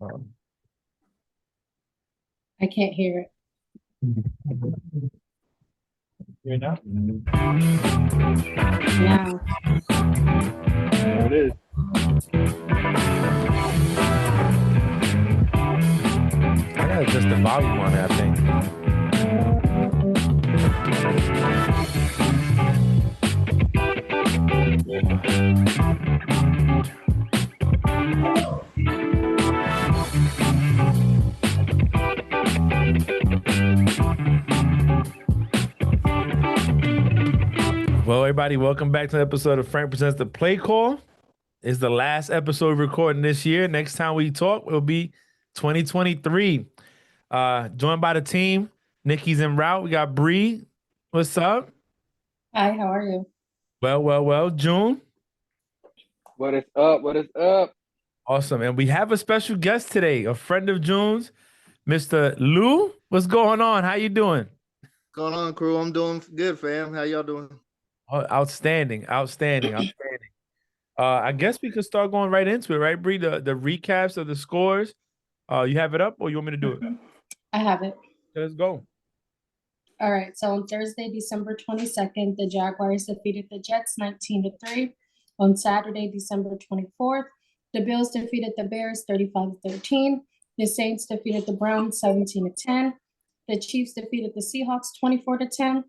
I can't hear it. Hear it now? Now. There it is. I gotta adjust the volume on it, I think. Well, everybody, welcome back to an episode of Frank Presents the Play Call. It's the last episode recording this year. Next time we talk will be 2023. Joined by the team. Nikki's en route. We got Bree. What's up? Hi, how are you? Well. June. What is up? What is up? Awesome. And we have a special guest today, a friend of June's, Mr. Lou. What's going on? How you doing? Going on, crew? I'm doing good, fam. How y'all doing? Oh, outstanding. I guess we could start going right into it, right, Bree? The recaps of the scores. You have it up, or you want me to do it? I have it. Let's go. All right, so on Thursday, December 22nd, the Jaguars defeated the Jets 19-3. On Saturday, December 24th, the Bills defeated the Bears 35-13. The Saints defeated the Browns 17-10. The Chiefs defeated the Seahawks 24-10.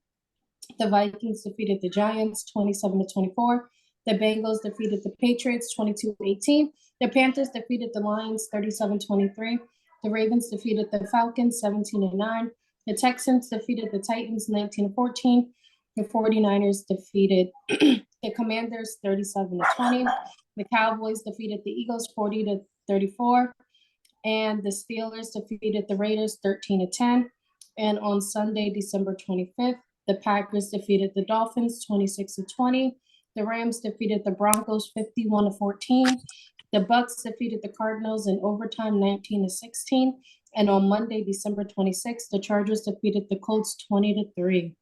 The Vikings defeated the Giants 27-24. The Bengals defeated the Patriots 22-18. The Panthers defeated the Lions 37-23. The Ravens defeated the Falcons 17-9. The Texans defeated the Titans 19-14. The 49ers defeated the Commanders 37-20. The Cowboys defeated the Eagles 40-34. And the Steelers defeated the Raiders 13-10. And on Sunday, December 25th, the Packers defeated the Dolphins 26-20. The Rams defeated the Broncos 51-14. The Bucks defeated the Cardinals in overtime 19-16. And on Monday, December 26th, the Chargers defeated the Colts 20-3.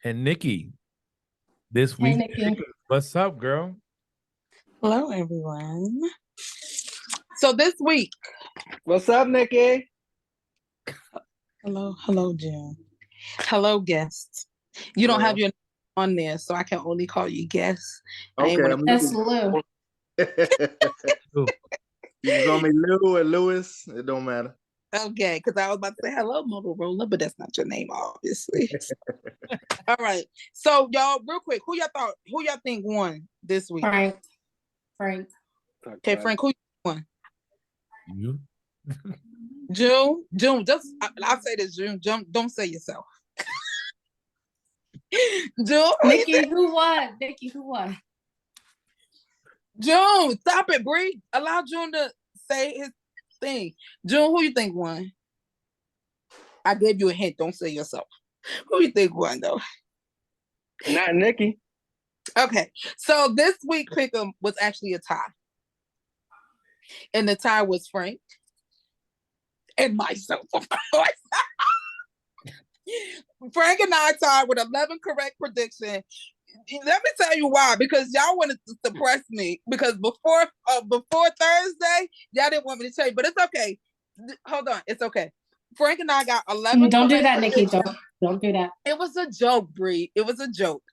And Nikki, this week, Nikki. What's up, girl? Hello, everyone. So this week, What's up, Nikki? hello, Jim. Hello, guests. You don't have your name on there, so I can only call you guests. Okay, That's Lou. Lou. You can call me Lou or Lewis. It don't matter. Okay, because I was about to say hello, Motorola, but that's not your name, obviously. All right. So y'all, real quick, who y'all think won this week? Frank. Okay, Frank, who won? You? June, just I'll say this, June, don't say yourself. June, Nikki, who won? June, stop it, Bree. Allow June to say his thing. June, who you think won? I gave you a hint. Don't say yourself. Who you think won, though? Not Nikki. Okay, so this week pick'em was actually a tie. And the tie was Frank and myself, of course. Frank and I tied with 11 correct predictions. Let me tell you why. Because y'all wanted to suppress me. Because before Thursday, y'all didn't want me to tell you. But it's okay. Hold on. It's okay. Frank and I got 11. Don't do that, Nikki. Don't do that. It was a joke, Bree. It was a joke.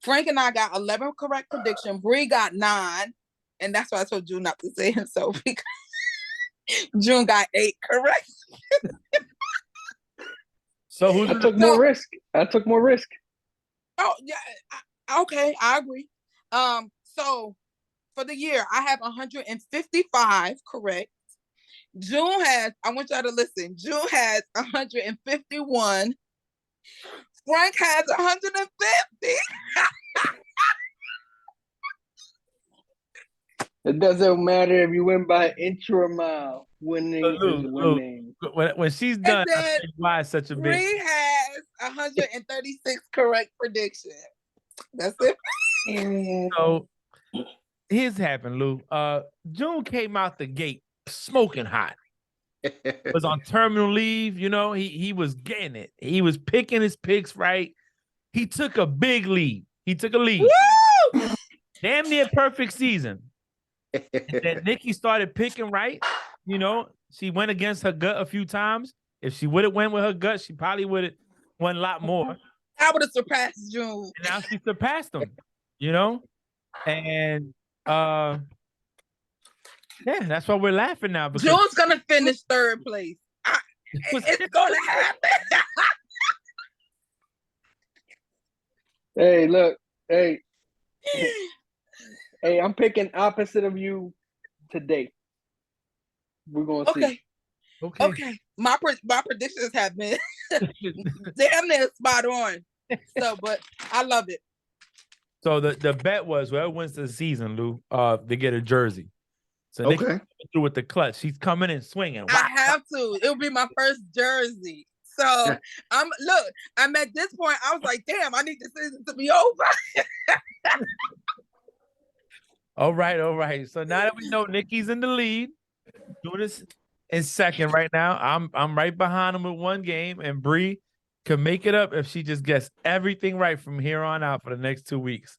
Frank and I got 11 correct predictions. Bree got 9. And that's why I told June not to say himself. Because June got 8 correct. So who's I took more risk. Oh, yeah. Okay, I agree. So for the year, I have 155 correct. June has, I want y'all to listen, June has 151. Frank has 150. It doesn't matter if you win by an inch or a mile. Winning is winning. When she's done, then I see why it's such a big. Bree has 136 correct predictions. That's it. So here's what happened, Lou. June came out the gate smoking hot. Was on terminal leave, you know. He was getting it. He was picking his picks right. He took a big lead. He took a lead. Woo! Damn near perfect season. And then Nikki started picking right. you know, she went against her gut a few times. If she would have went with her gut, she probably would have won a lot more. I would have surpassed June. And now she surpassed them, you know? And yeah, that's why we're laughing now. Because June's gonna finish third place. It's gonna happen. Hey, look, hey, I'm picking opposite of you today. We're gonna see. Okay. My predictions have been damn near spot on. So, but I love it. So the bet was whoever wins the season, Lou, they get a jersey. So they Okay. through with the clutch. She's coming and swinging. I have to. It'll be my first jersey. So I'm at this point. I was like, damn, I need the season to be over. All right. So now that we know Nikki's in the lead, doing this in second right now. I'm right behind him with one game, and Bree can make it up if she just gets everything right from here on out for the next 2 weeks.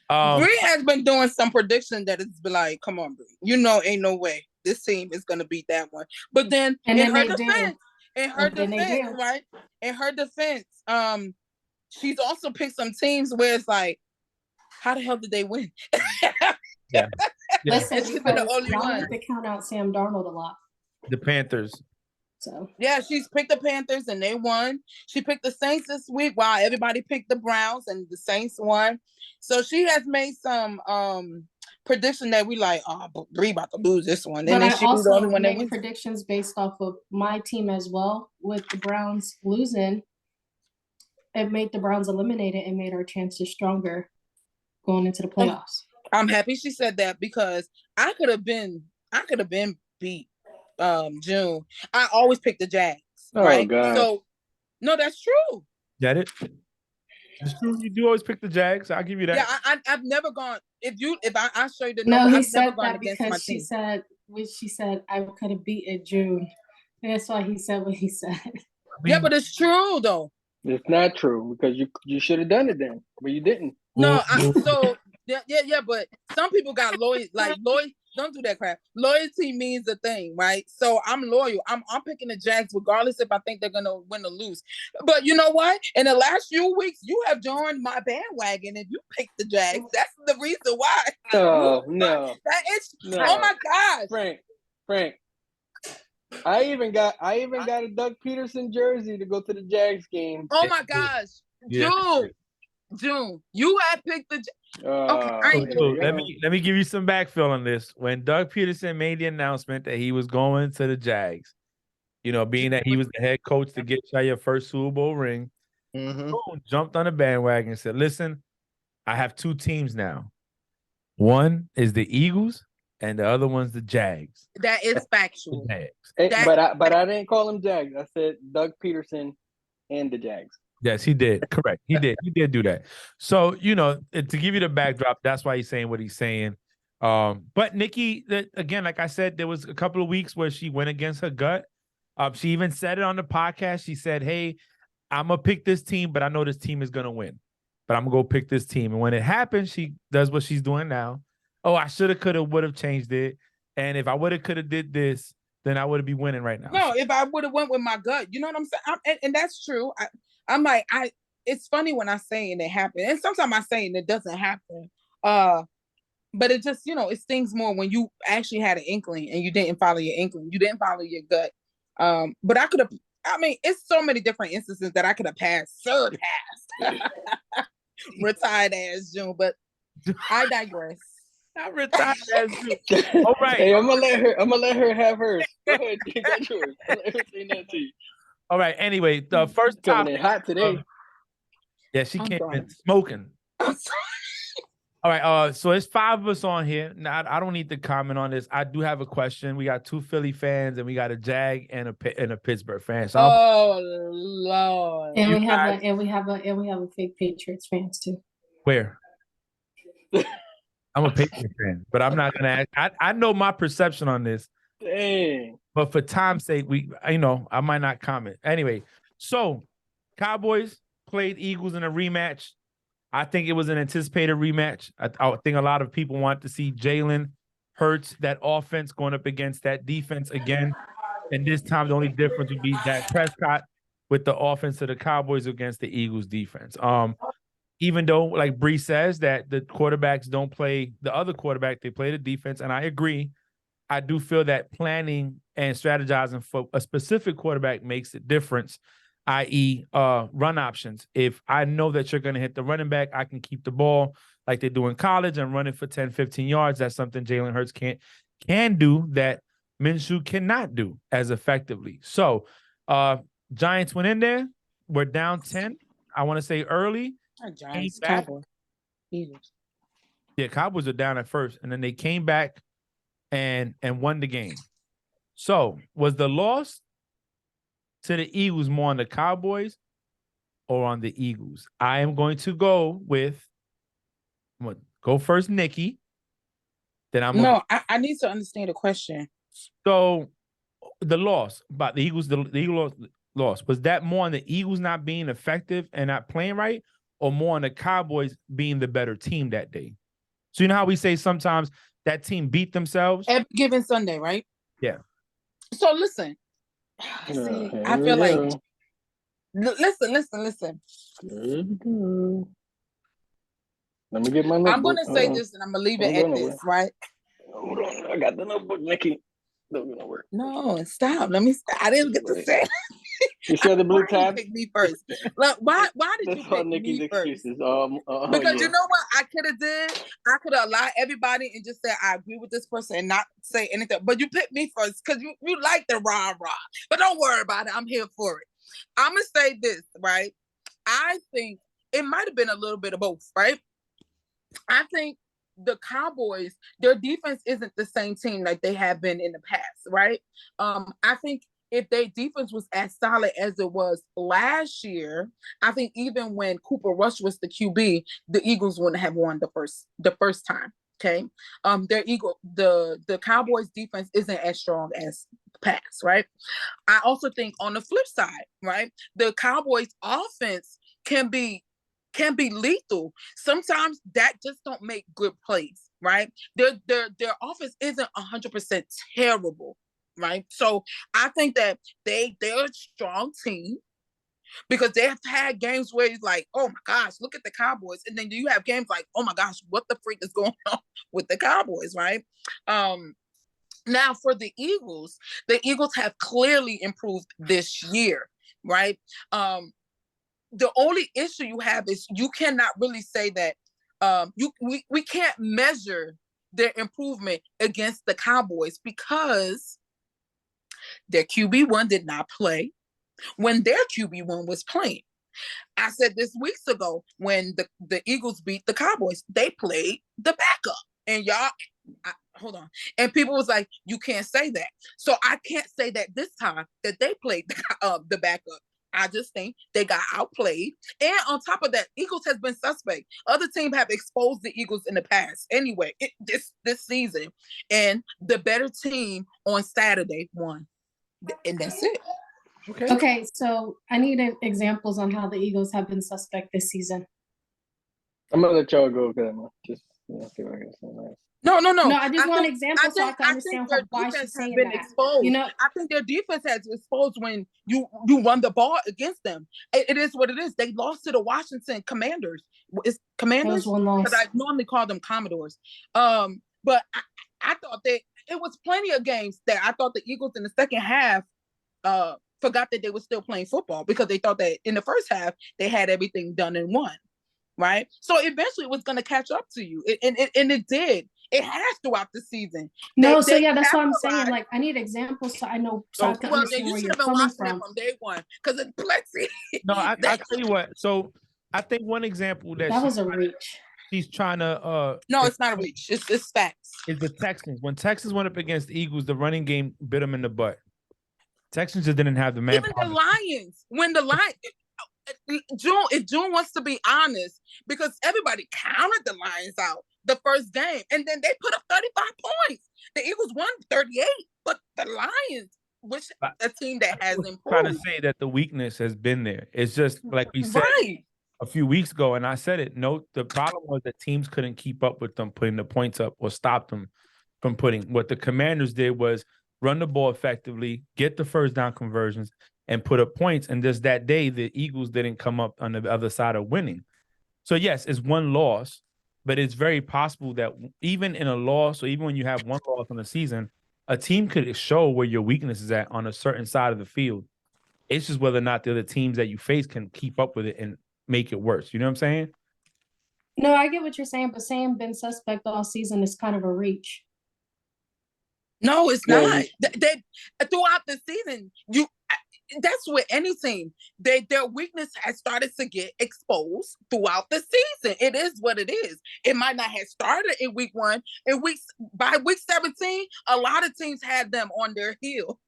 Bree has been doing some prediction that it's been like, come on, Bree. You know, ain't no way this team is gonna beat that one. But then in her defense, right? In her defense, she's also picked some teams where it's like, how the hell did they win? Yeah. Listen, She's been the only y'all one. have to count out Sam Darnold a lot. The Panthers. So Yeah, she's picked the Panthers and they won. She picked the Saints this week while everybody picked the Browns and the Saints won. So she has made some prediction that we like, oh, but Bree about to lose this one. but And then I she was the also only one that made wins. predictions based off of my team as well. With the Browns losing, it made the Browns eliminated and made our chances stronger going into the playoffs. I'm happy she said that because I could have been beat June. I always pick the Jags, right? God. So no, that's true. Get it? It's true. You do always pick the Jags. I'll give you that. Yeah, I've never gone. If I show you the No, number, he I've said never gone that against my because she team. said I could have beaten June. That's why he said what he said. Yeah, but it's true though. It's not true because you should have done it then, but you didn't. No, but some people got loyal. Like don't do that crap. Loyalty means a thing, right? So I'm loyal. I'm picking the Jags regardless if I think they're gonna win or lose. But you know what? In the last few weeks, you have joined my bandwagon and you picked the Jags. That's the reason why. No. That is. No. Oh my gosh. Frank. I even got a Doug Peterson jersey to go to the Jags game. Oh my gosh. Yeah. June, you had picked the. Okay, let me give you some backfill on this. When Doug Peterson made the announcement that he was going to the Jags, you know, being that he was the head coach to get you your first Super Bowl ring, jumped on the bandwagon and said, "Listen, I have two teams now. One is the Eagles, and the other one's the Jags." That is factual. But I didn't call him Jags. I said Doug Peterson and the Jags. Yes, he did. Correct. He did do that. So, you know, to give you the backdrop, that's why he's saying what he's saying. But Nikki, again, like I said, there was a couple of weeks where she went against her gut. She even said it on the podcast. She said, hey, I'm going to pick this team, but I know this team is going to win. But I'm going to go pick this team. And when it happens, she does what she's doing now. Oh, I should have, could have, would have changed it. And if I would have, could have did this, then I would be winning right now. No, if I would have went with my gut, you know what I'm saying? And that's true. I'm like, it's funny when I say and it happens. And sometimes I say and it doesn't happen. But it just, you know, it stings more when you actually had an inkling and you didn't follow your inkling. You didn't follow your gut. But I could have, it's so many different instances that I could have surpassed. Retired as June, but I digress. I retired as June. All right. Hey, I'm gonna let her have hers. Go ahead, get yours. Let her say that to you. All right. Anyway, the first Coming in hot today. Yeah, she came in smoking. I'm sorry. All right. So it's 5 of us on here. Now I don't need to comment on this. I do have a question. We got 2 Philly fans and we got a Jag and a Pittsburgh fan. So Lord. And we have a fake Patriots fans too. Where? I'm a Patriots fan, but I'm not gonna ask. I know my perception on this. Dang. But for time's sake, I might not comment. Anyway, so Cowboys played Eagles in a rematch. I think it was an anticipated rematch. I think a lot of people want to see Jalen Hurts, that offense going up against that defense again. And this time, the only difference would be Dak Prescott with the offense of the Cowboys against the Eagles defense. Even though, like Bree says, that the quarterbacks don't play the other quarterback, they play the defense. And I agree. I do feel that planning and strategizing for a specific quarterback makes a difference, i.e. Run options. If I know that you're going to hit the running back, I can keep the ball like they do in college and run it for 10, 15 yards. That's something Jalen Hurts can do that Minshew cannot do as effectively. So Giants went in there. We're down 10. I want to say early. Giants, back. Cowboys, Eagles. Yeah, Cowboys are down at first, and then they came back and won the game. So was the loss to the Eagles more on the Cowboys or on the Eagles? I am going to go with go first, Nikki. Then I need to understand the question. So the loss about the Eagles, the Eagles loss, was that more on the Eagles not being effective and not playing right, or more on the Cowboys being the better team that day? So you know how we say sometimes that team beat themselves? Every given Sunday, right? Yeah. So listen. See, I feel like listen. Let me get my notebook. I'm gonna say this and I'm gonna leave it at this, right? Hold on. I got the notebook, Nikki. No, stop. I didn't get to say. You said the blue tab? Pick me first. Look, why did you pick Nikki's me first? excuses. Because you know what I could have did? I could have allowed everybody and just said I agree with this person and not say anything. But you picked me first because you like the rah. But don't worry about it. I'm here for it. I'm gonna say this, right? I think it might have been a little bit of both, right? I think the Cowboys, their defense isn't the same team like they have been in the past, right? I think if their defense was as solid as it was last year, I think even when Cooper Rush was the QB, the Eagles wouldn't have won the first time. Okay. The Cowboys defense isn't as strong as past, right? I also think on the flip side, right, the Cowboys offense can be lethal. Sometimes that just don't make good plays, right? Their offense isn't 100% terrible, right? So I think that they're a strong team because they have had games where it's like, oh my gosh, look at the Cowboys. And then you have games like, oh my gosh, what the freak is going on with the Cowboys, right? Now for the Eagles have clearly improved this year, right? The only issue you have is you cannot really say that we can't measure their improvement against the Cowboys because their QB1 did not play when their QB1 was playing. I said this weeks ago when the Eagles beat the Cowboys, they played the backup. And hold on. And people was like, you can't say that. So I can't say that this time that they played the backup. I just think they got outplayed. And on top of that, Eagles has been suspect. Other teams have exposed the Eagles in the past. Anyway, this season. And the better team on Saturday won. And that's it. Okay, so I need examples on how the Eagles have been suspect this season. I'm going to let y'all go because I'm just see what I can say next. No. No, I just want examples so I can understand why she's saying that. Exposed. You know, I think their defense has exposed when you run the ball against them. It is what it is. They lost to the Washington Commanders. It's Commanders? Because I normally call them Commodores. But I thought that it was plenty of games that I thought the Eagles in the second half forgot that they were still playing football because they thought that in the first half they had everything done and won. Right? So eventually it was going to catch up to you. And it did. It has throughout the season. That's what I'm saying. Like, I need examples so I know. I can understand where you're coming from day one because it's plenty. No, I tell you what. So I think one example that was a reach. She's trying to. No, it's not a reach. It's facts. Is the Texans. When Texans went up against the Eagles, the running game bit them in the butt. Texans just didn't have the man. Even the Lions. When the Lions. If June wants to be honest, because everybody counted the Lions out the first game, and then they put up 35 points. The Eagles won 38, but the Lions, which a team that has improved. I'm trying to say that the weakness has been there. It's just like we said a few weeks ago, and I said it. No, the problem was that teams couldn't keep up with them putting the points up or stop them from putting. What the Commanders did was run the ball effectively, get the first down conversions, and put up points. And just that day, the Eagles didn't come up on the other side of winning. So yes, it's one loss, but it's very possible that even in a loss, or even when you have one loss on the season, a team could show where your weakness is at on a certain side of the field. It's just whether or not the other teams that you face can keep up with it and make it worse. You know what I'm saying? No, I get what you're saying, but saying been suspect all season is kind of a reach. No, it's Yeah, not. They throughout the season, that's with any team. Their weakness has started to get exposed throughout the season. It is what it is. It might not have started in week 1. By week 17, a lot of teams had them on their heel.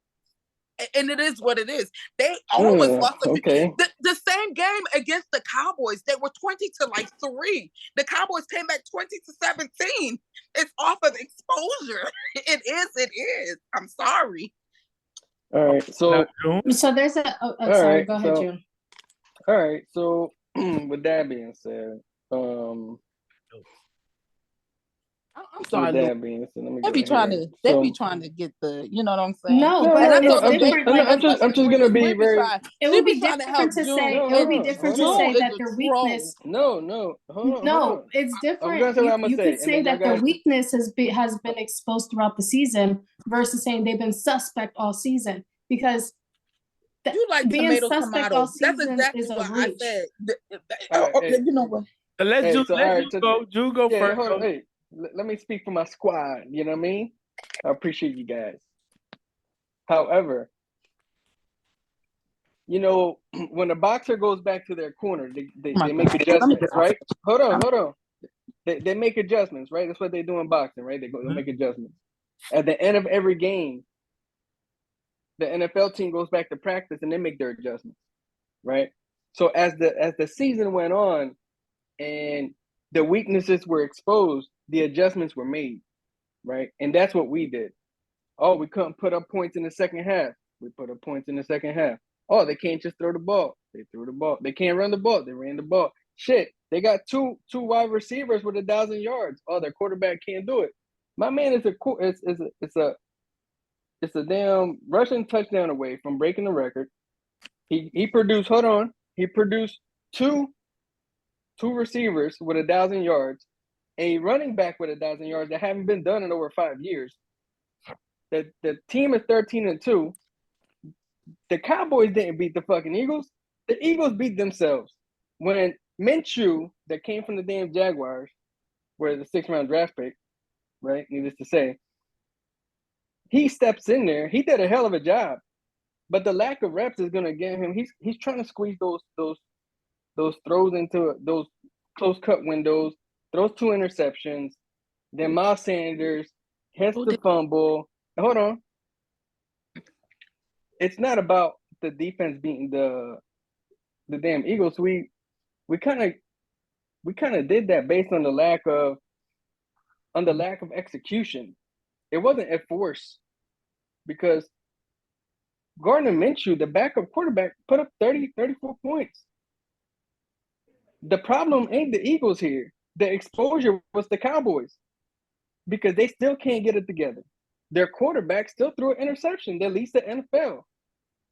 And it is what it is. They almost lost okay. the same game against the Cowboys. They were 20-3. The Cowboys came back 20-17. It's off of exposure. It is. I'm sorry. All right. So there's a. all Sorry, right, go ahead, so- June. all right. So with that being said, I'm sorry, with Lou. that being said, let me They go be trying here. to, they So- be trying to get the, you know what I'm saying? No, No, but no, it's no, I'm different. just gonna be very. It She would be be trying to different help to June. say. No, It would be hold on, different hold to on. say June that is a their troll. weakness. No, hold on. No, it's gonna different. say what I'm gonna You say, could and say then that y'all their guys- weakness has been exposed throughout the season versus saying they've been suspect all season, because You like being tomato, suspect tomato. all That's season exactly is a what I reach. said. All right, Okay, hey. you know what? Let's Hey, do so, all right, so- go. Drew, go Yeah, first. hold on. Hey, let me speak for my squad. You know what I mean? I appreciate you guys. However, you know, when a boxer goes back to their corner, they My make God. adjustments, right? Hold on. They make adjustments, right? That's what they do in boxing, right? They Mhm. make adjustments. At the end of every game, the NFL team goes back to practice and they make their adjustments, right? So as the season went on and the weaknesses were exposed, the adjustments were made, right? And that's what we did. Oh, we couldn't put up points in the second half. We put up points in the second half. Oh, they can't just throw the ball. They threw the ball. They can't run the ball. They ran the ball. Shit, they got two wide receivers with 1,000 yards. Oh, their quarterback can't do it. My man is a damn rushing touchdown away from breaking the record. He produced. Hold on. He produced two receivers with 1,000 yards, a running back with 1,000 yards that haven't been done in over 5 years. The team is 13-2. The Cowboys didn't beat the fucking Eagles. The Eagles beat themselves. When Minshew, that came from the damn Jaguars, where the 6th round draft pick, right? Needless to say, he steps in there. He did a hell of a job, but the lack of reps is gonna get him. He's trying to squeeze those throws into those close cut windows. Throws 2 interceptions. Then Miles Sanders has the fumble. Hold on. It's not about the defense beating the damn Eagles. We kind of did that based on the lack of execution. It wasn't a force, because Gardner Minshew, the backup quarterback, put up 34 points. The problem ain't the Eagles here. The exposure was the Cowboys, because they still can't get it together. Their quarterback still threw an interception that leads the NFL.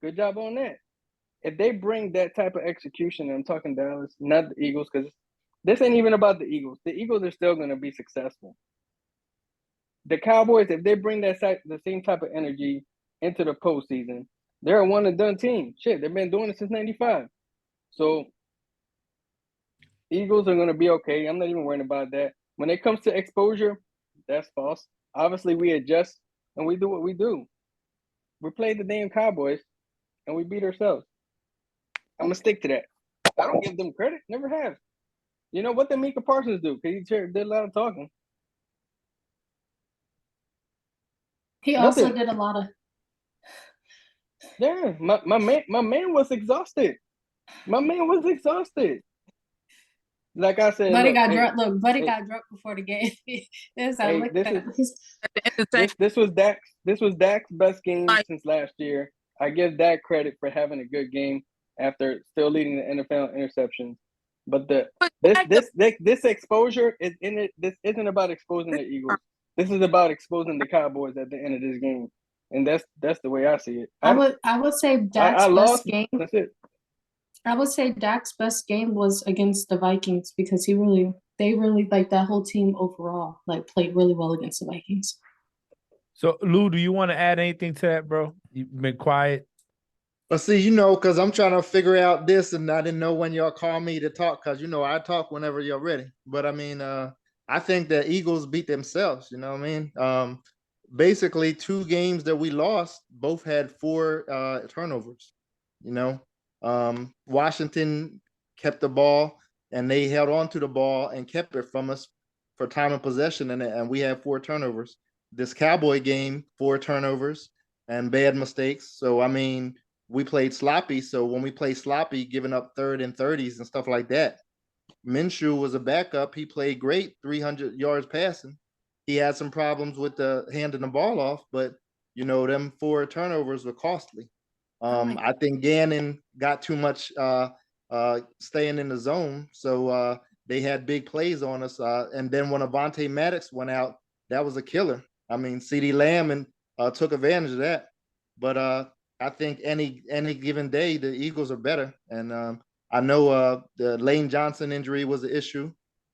Good job on that. If they bring that type of execution, and I'm talking Dallas, not the Eagles, because this ain't even about the Eagles. The Eagles are still going to be successful. The Cowboys, if they bring the same type of energy into the postseason, they're a one-and-done team. Shit, they've been doing it since '95. So Eagles are going to be okay. I'm not even worried about that. When it comes to exposure, that's false. Obviously, we adjust and we do what we do. We played the damn Cowboys and we beat ourselves. I'm going to stick to that. I don't give them credit. Never have. You know what did Micah Parsons do? Because he did a lot of talking. He also Nothing. did a lot of. Yeah, my man was exhausted. My man was exhausted. Like I said, Buddy look, got hey, drunk. Look, Buddy hey. got drunk before the game. This I Hey, looked this at is- him. He's- this was Dak's best game since last year. I give Dak credit for having a good game after still leading the NFL interceptions. But this exposure is in it. This isn't about exposing the Eagles. This is about exposing the Cowboys at the end of this game, and that's the way I see it. I would say Dak's I best lost. game. That's it. I would say Dak's best game was against the Vikings because they really like that whole team overall like played really well against the Vikings. So, Lou, do you want to add anything to that, bro? You've been quiet. But see, because I'm trying to figure out this, and I didn't know when y'all call me to talk, because I talk whenever you're ready. But I mean, I think the Eagles beat themselves. You know what I mean? Basically, 2 games that we lost, both had 4 turnovers. Washington kept the ball, and they held on to the ball and kept it from us for time of possession, and we had 4 turnovers. This Cowboy game, 4 turnovers and bad mistakes. So I mean, we played sloppy. So when we play sloppy, giving up 3rd and 30s and stuff like that. Minshew was a backup. He played great, 300 yards passing. He had some problems with the handing the ball off, but them 4 turnovers were costly. I think Gannon got too much staying in the zone, so they had big plays on us. And then when Avonte Maddox went out, that was a killer. I mean, CeeDee Lamb took advantage of that. But I think any given day, the Eagles are better. And I know the Lane Johnson injury was an issue,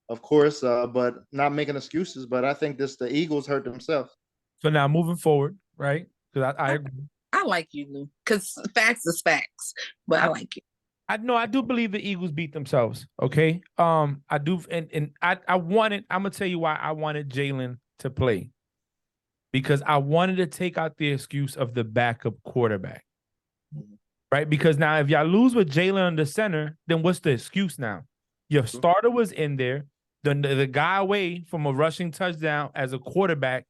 of course, but not making excuses. But I think the Eagles hurt themselves. So now moving forward, right? Because I agree. I like you, Lou, because facts is facts, but I like you. I do believe the Eagles beat themselves. Okay. I do, and I'm gonna tell you why I wanted Jalen to play. Because I wanted to take out the excuse of the backup quarterback. Right? Because now if y'all lose with Jalen on the center, then what's the excuse now? Your starter was in there, the guy away from a rushing touchdown as a quarterback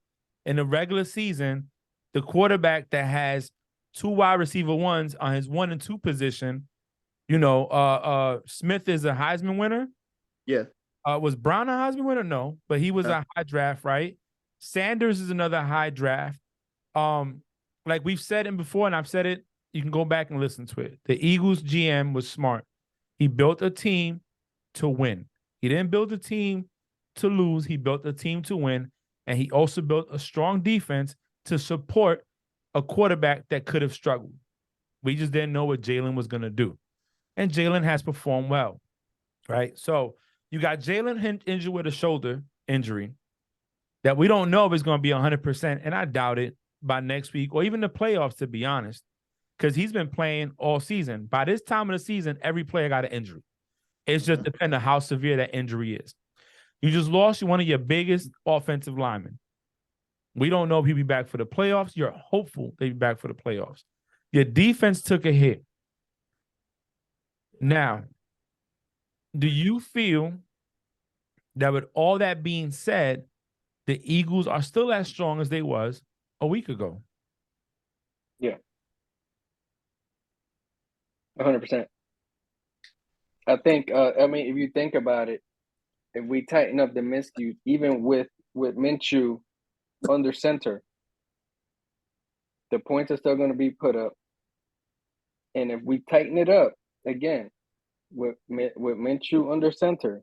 in the regular season, the quarterback that has 2 wide receiver ones on his 1 and 2 position. Smith is a Heisman winner. Yeah. Was Brown a Heisman winner? No, but he was a high draft, right? Sanders is another high draft. Like we've said it before, and I've said it, you can go back and listen to it. The Eagles GM was smart. He built a team to win. He didn't build a team to lose. He built a team to win. And he also built a strong defense to support a quarterback that could have struggled. We just didn't know what Jalen was going to do. And Jalen has performed well, right? So you got Jalen injured with a shoulder injury that we don't know if it's going to be 100%, and I doubt it by next week or even the playoffs, to be honest, because he's been playing all season. By this time of the season, every player got an injury. It's just depending on how severe that injury is. You just lost one of your biggest offensive linemen. We don't know if he'll be back for the playoffs. You're hopeful they'll be back for the playoffs. Your defense took a hit. Now, do you feel that with all that being said, the Eagles are still as strong as they was a week ago? Yeah. 100%. I think, if you think about it, if we tighten up the miscues, even with Minshew under center, the points are still going to be put up. And if we tighten it up, again, with Minshew under center,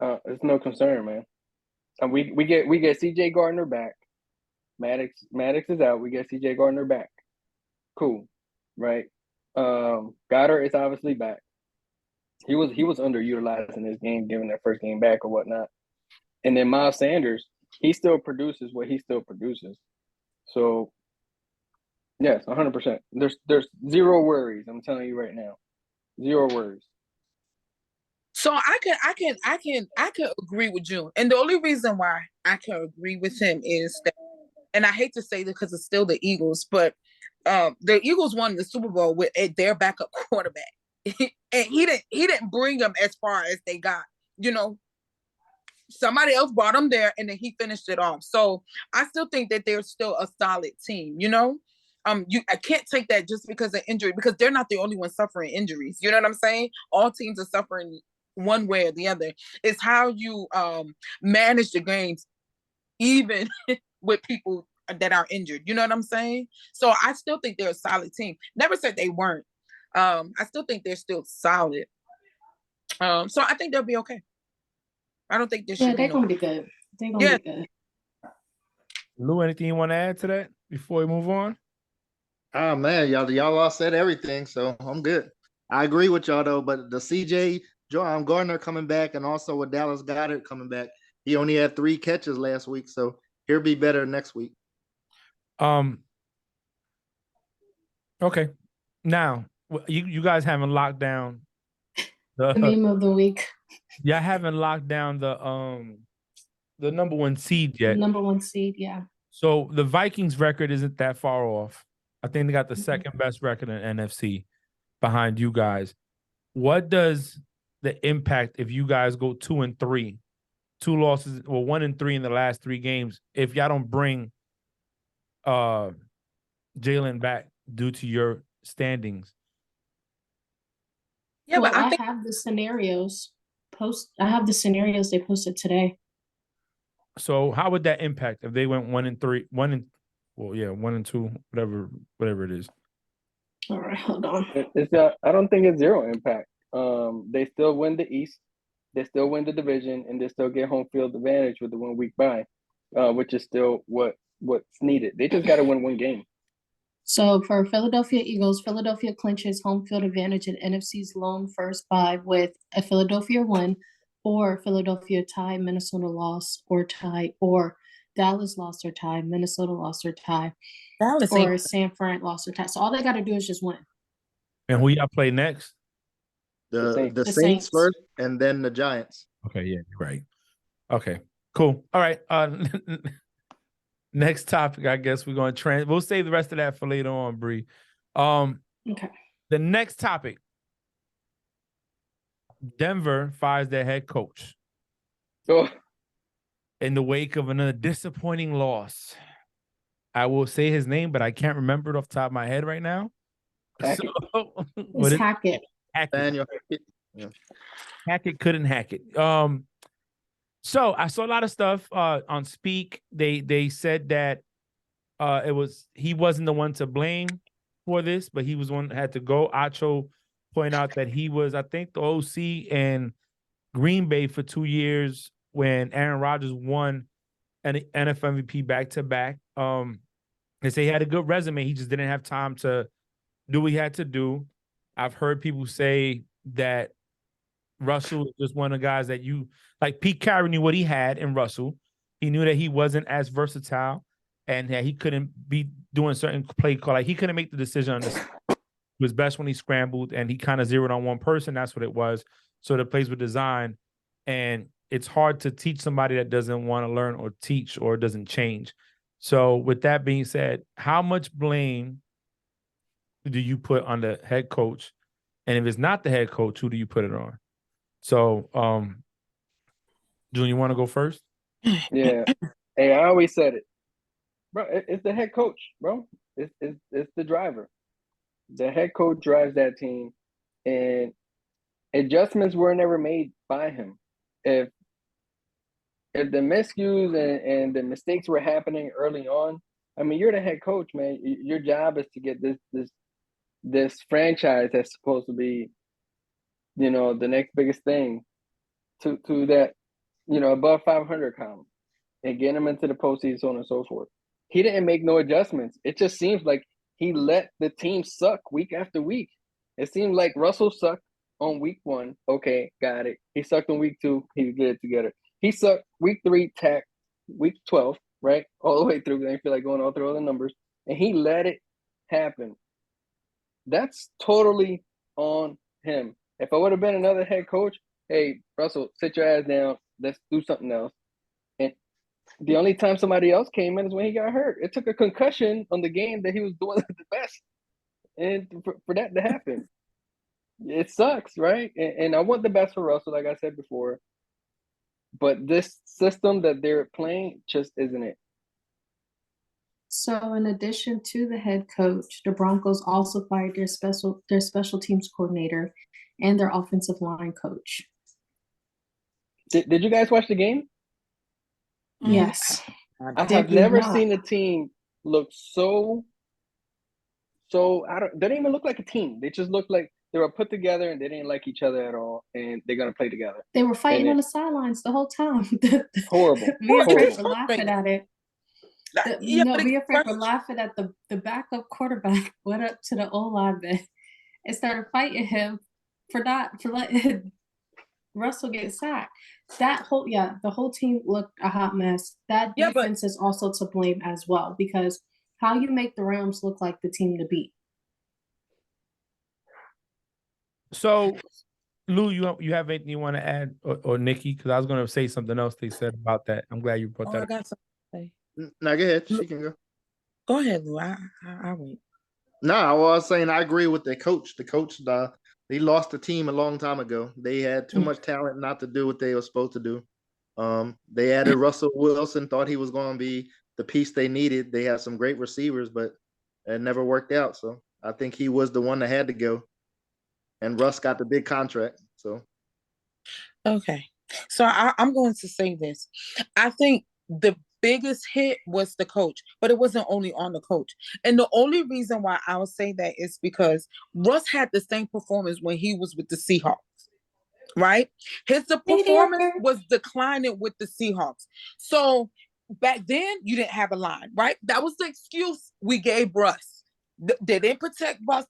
it's no concern, man. And we get CJ Gardner back. Maddox is out. We get CJ Gardner back. Cool, right? Goddard is obviously back. He was underutilized in this game, given that first game back or whatnot. And then Miles Sanders, he still produces what he still produces. So yes, 100%. There's zero worries. I'm telling you right now, zero worries. So I can agree with June, and the only reason why I can agree with him is that, and I hate to say this because it's still the Eagles, but the Eagles won the Super Bowl with their backup quarterback, and he didn't bring them as far as they got. Somebody else brought them there, and then he finished it off. So I still think that they're still a solid team. I can't take that just because of injury, because they're not the only ones suffering injuries. You know what I'm saying? All teams are suffering one way or the other. It's how you manage the games, even with people that are injured. You know what I'm saying? So I still think they're a solid team. Never said they weren't. I still think they're still solid. So I think they'll be okay. I don't think this should they're going to be good. They gonna Yeah. be good. Lou, anything you want to add to that before we move on? Oh man, y'all all said everything, so I'm good. I agree with y'all though, but the CJ Gardner coming back, and also with Dallas Goedert coming back, he only had 3 catches last week, so he'll be better next week. Okay. Now, you guys haven't locked down The the meme of the week. y'all haven't locked down the number 1 seed yet. Number 1 seed, yeah. So the Vikings record isn't that far off. I think they got the Mhm. second best record in NFC behind you guys. What does the impact if you guys go 2-3, 2 losses, well, 1-3 in the last 3 games, if y'all don't bring Jalen back due to your standings? Yeah, Well, but I I think have the scenarios I have the scenarios they posted today. So how would that impact if they went 1-3, 1-2, whatever it is? All right, hold on. I don't think it's zero impact. They still win the East, they still win the division, and they still get home field advantage with the 1 week bye, which is still what's needed. They just got to win 1 game. So for Philadelphia Eagles, Philadelphia clinches home field advantage in NFC's lone first bye with a Philadelphia win, or Philadelphia tie, Minnesota loss or tie, or Dallas lost or tie, Minnesota lost or tie, Dallas or ain't. San Fran lost or tie. So all they got to do is just win. And who y'all play next? The The Saints Saints. first, and then the Giants. Okay, yeah, you're right. Okay, cool. All right. Next topic, I guess we're going to we'll save the rest of that for later on, Bree. Okay. The next topic. Denver fires their head coach Oh, in the wake of another disappointing loss. I will say his name, but I can't remember it off the top of my head right now. Hackett. So, It's Hackett. Hackett. Daniel. Hackett couldn't hack it. So I saw a lot of stuff on Speak. They said that he wasn't the one to blame for this, but he was one that had to go. Acho point out that he was, I think, the OC in Green Bay for 2 years when Aaron Rodgers won an NFL MVP back-to-back. They say he had a good resume. He just didn't have time to do what he had to do. I've heard people say that Russell is just one of the guys that like Pete Carroll knew what he had in Russell. He knew that he wasn't as versatile and that he couldn't be doing certain play call. Like he couldn't make the decision on this. It was best when he scrambled and he kind of zeroed on one person. That's what it was. So the plays were designed, and it's hard to teach somebody that doesn't want to learn or teach or doesn't change. So with that being said, how much blame do you put on the head coach? And if it's not the head coach, who do you put it on? So, June, you want to go first? Yeah. Hey, I always said it, bro. It's the head coach, bro. It's the driver. The head coach drives that team, and adjustments were never made by him. If the miscues and the mistakes were happening early on, I mean, you're the head coach, man. Your job is to get this franchise that's supposed to be, the next biggest thing to that, above 500 column, and get them into the postseason, so on and so forth. He didn't make no adjustments. It just seems like he let the team suck week after week. It seemed like Russell sucked on week 1. Okay, got it. He sucked on week 2. He's good together. He sucked week 3, week 12, right? All the way through. I feel like going all through all the numbers. And he let it happen. That's totally on him. If I would have been another head coach, hey, Russell, sit your ass down. Let's do something else. And the only time somebody else came in is when he got hurt. It took a concussion on the game that he was doing the best. And for that to happen, it sucks, right? And I want the best for Russell, like I said before. But this system that they're playing just isn't it. So in addition to the head coach, the Broncos also fired their special teams coordinator and their offensive line coach. Did you guys watch the game? Yes. I Did have you never not? seen a team look so they don't even look like a team. They just look like they were put together and they didn't like each other at all, and they're gonna play together. They were fighting And on it- the sidelines the whole time. Horrible. Me and Frank Horrible. were laughing at it. Yeah, No, but me and Frank were it's laughing at the backup quarterback went up to the O lineman and started fighting him for letting Russell get sacked. The whole team looked a hot mess. That Yeah, but- defense is also to blame as well, because how you make the Rams look like the team to beat. So, Lou, you have anything you want to add, or Nikki? Because I was going to say something else they said about that. I'm glad you brought Oh, that I up. got something to say. Now go ahead. She can go. Go ahead, Lou. I wait. No, I was saying I agree with the coach. The coach, they lost the team a long time ago. They had too much talent not to do what they were supposed to do. They added Russell Wilson, thought he was going to be the piece they needed. They had some great receivers, but it never worked out. So I think he was the one that had to go. And Russ got the big contract. So Okay. So I'm going to say this. I think the biggest hit was the coach, but it wasn't only on the coach. And the only reason why I would say that is because Russ had the same performance when he was with the Seahawks, right? His performance was declining with the Seahawks. So back then, you didn't have a line, right? That was the excuse we gave Russ. They didn't protect Russ.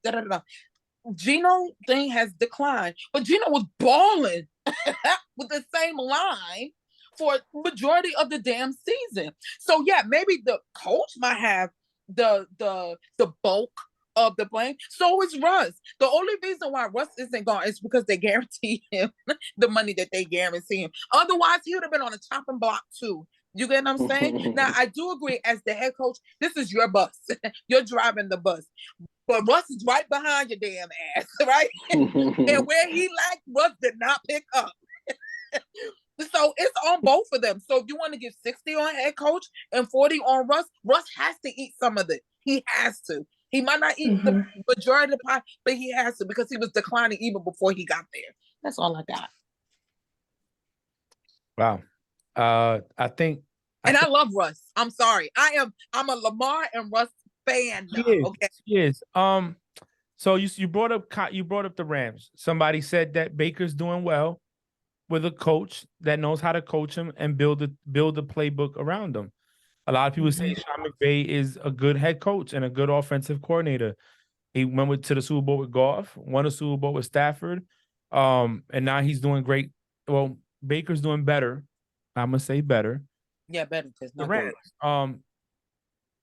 Geno thing has declined, but Geno was balling with the same line for majority of the damn season. So yeah, maybe the coach might have the bulk of the blame. So is Russ. The only reason why Russ isn't gone is because they guarantee him the money that they guarantee him. Otherwise, he would have been on a chopping block too. You get what I'm saying? Now, I do agree, as the head coach, this is your bus. You're driving the bus. But Russ is right behind your damn ass, right? And where he lacked, Russ did not pick up. So it's on both of them. So if you want to give 60 on head coach and 40 on Russ, Russ has to eat some of it. He has to. He might not eat the majority of the pie, but he has to, because he was declining even before he got there. That's all I got. Wow. I think. I love Russ. I'm sorry. I'm a Lamar and Russ fan now. Okay. Yes. So you brought up the Rams. Somebody said that Baker's doing well with a coach that knows how to coach him and build a playbook around him. A lot of people say Sean McVay is a good head coach and a good offensive coordinator. He went to the Super Bowl with Goff, won a Super Bowl with Stafford, and now he's doing great. Well, Baker's doing better. I'm gonna say better. Yeah, better, because the Rams.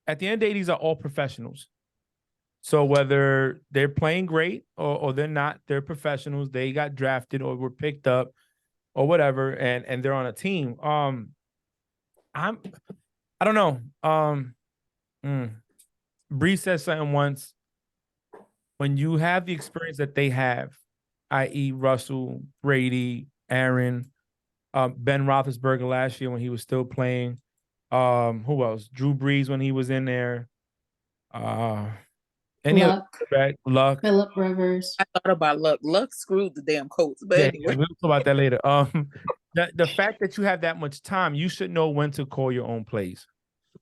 At the end of the day, these are all professionals. So whether they're playing great or they're not, they're professionals. They got drafted or were picked up or whatever, and they're on a team. I don't know. Bree said something once. When you have the experience that they have, i.e. Russell, Brady, Aaron, Ben Roethlisberger last year when he was still playing. Who else? Drew Brees when he was in there. Any other quarterback? Luck. Phillip Rivers. I thought about Luck. Luck screwed the damn Colts. But anyway. We'll talk about that later. The fact that you have that much time, you should know when to call your own plays.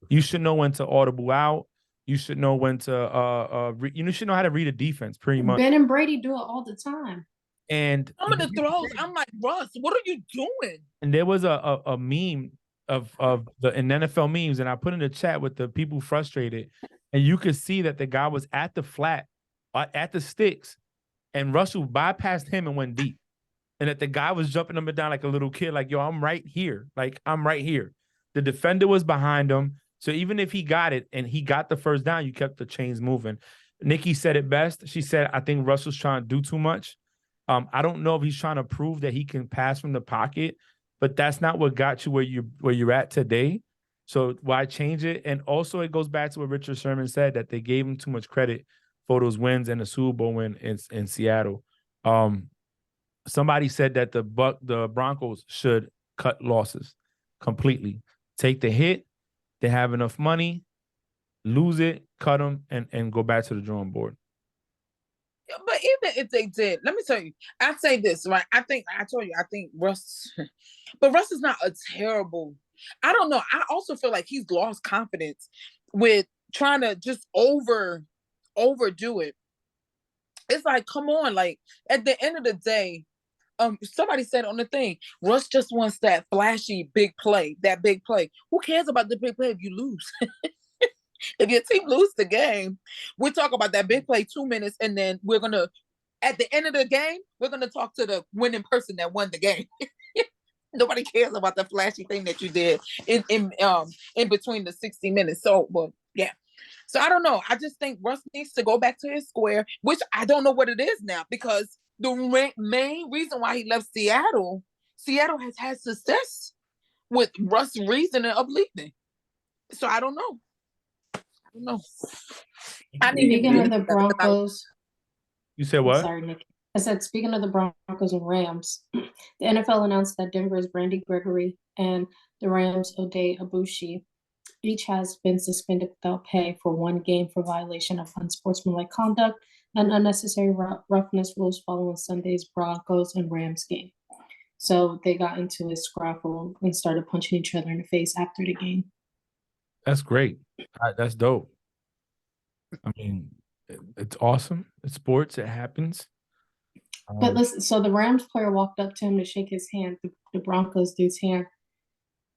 You should know when to audible out. You should know when to you should know how to read a defense pretty much. Ben and Brady do it all the time. And some of the throws, I'm like, Russ, what are you doing? And there was a meme of the in NFL memes, and I put in the chat with the people frustrated, and you could see that the guy was at the flat, at the sticks, and Russell bypassed him and went deep, and that the guy was jumping up and down like a little kid, like, yo, I'm right here, like I'm right here. The defender was behind him, so even if he got it and he got the first down, you kept the chains moving. Nikki said it best. She said, I think Russell's trying to do too much. I don't know if he's trying to prove that he can pass from the pocket, but that's not what got you where you're at today. So why change it? And also it goes back to what Richard Sherman said, that they gave him too much credit for those wins and the Super Bowl win in Seattle. Somebody said that the Broncos should cut losses completely. Take the hit. They have enough money. Lose it, cut them, and go back to the drawing board. But even if they did, let me tell you, I say this, right? I think Russ, but Russ is not a terrible, I don't know. I also feel like he's lost confidence with trying to just overdo it. It's like, come on, like at the end of the day, somebody said on the thing, Russ just wants that flashy big play, that big play. Who cares about the big play if you lose? If your team lose the game, we talk about that big play 2 minutes, and then we're gonna, at the end of the game, we're gonna talk to the winning person that won the game. Nobody cares about the flashy thing that you did in between the 60 minutes. So, well, yeah. So I don't know. I just think Russ needs to go back to his square, which I don't know what it is now, because the main reason why he left Seattle has had success with Russ reasoning of leaving. So I don't know. I need Speaking to of the Broncos, You said I'm what? sorry, Nick. I said, speaking of the Broncos and Rams, the NFL announced that Denver's Brandy Gregory and the Rams' Oday Abushi each has been suspended without pay for 1 game for violation of unsportsmanlike conduct and unnecessary roughness rules following Sunday's Broncos and Rams game. So they got into a scrapple and started punching each other in the face after the game. That's great. That's dope. I mean, it's awesome. It's sports. It happens. But listen, so the Rams player walked up to him to shake his hand, the Broncos dude's hand,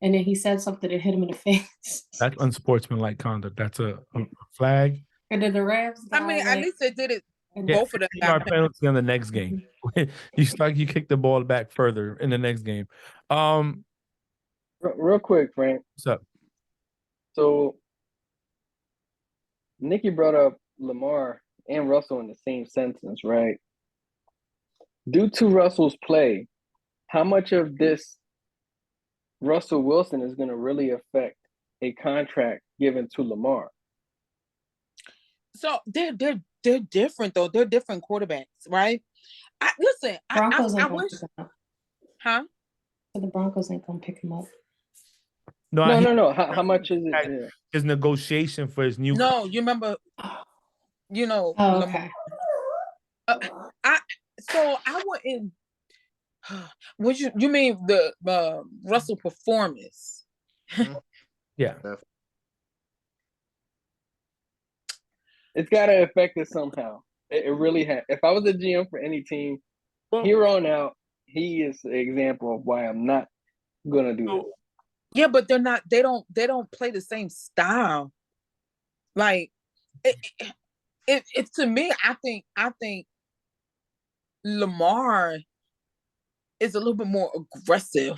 and then he said something to hit him in the face. That's unsportsmanlike conduct. That's a flag. And then the Rams guy, I mean, at least they did it. and Both of them got Penalty on the next game. You kick the ball back further in the next game. Real quick, Frank. What's up? So Nikki brought up Lamar and Russell in the same sentence, right? Due to Russell's play, how much of this Russell Wilson is going to really affect a contract given to Lamar? So they're different though. They're different quarterbacks, right? Broncos I ain't gonna wish, pick him up. huh? So the Broncos ain't gonna pick him up. No. How much is it? Yeah. His negotiation for his new. No, you remember? You know. Oh, okay. So I wouldn't. What you mean the Russell performance? Yeah. It's got to affect it somehow. It really has. If I was a GM for any team, here on out, he is an example of why I'm not gonna do it. Yeah, but they're not. They don't play the same style. Like, it to me, I think Lamar is a little bit more aggressive.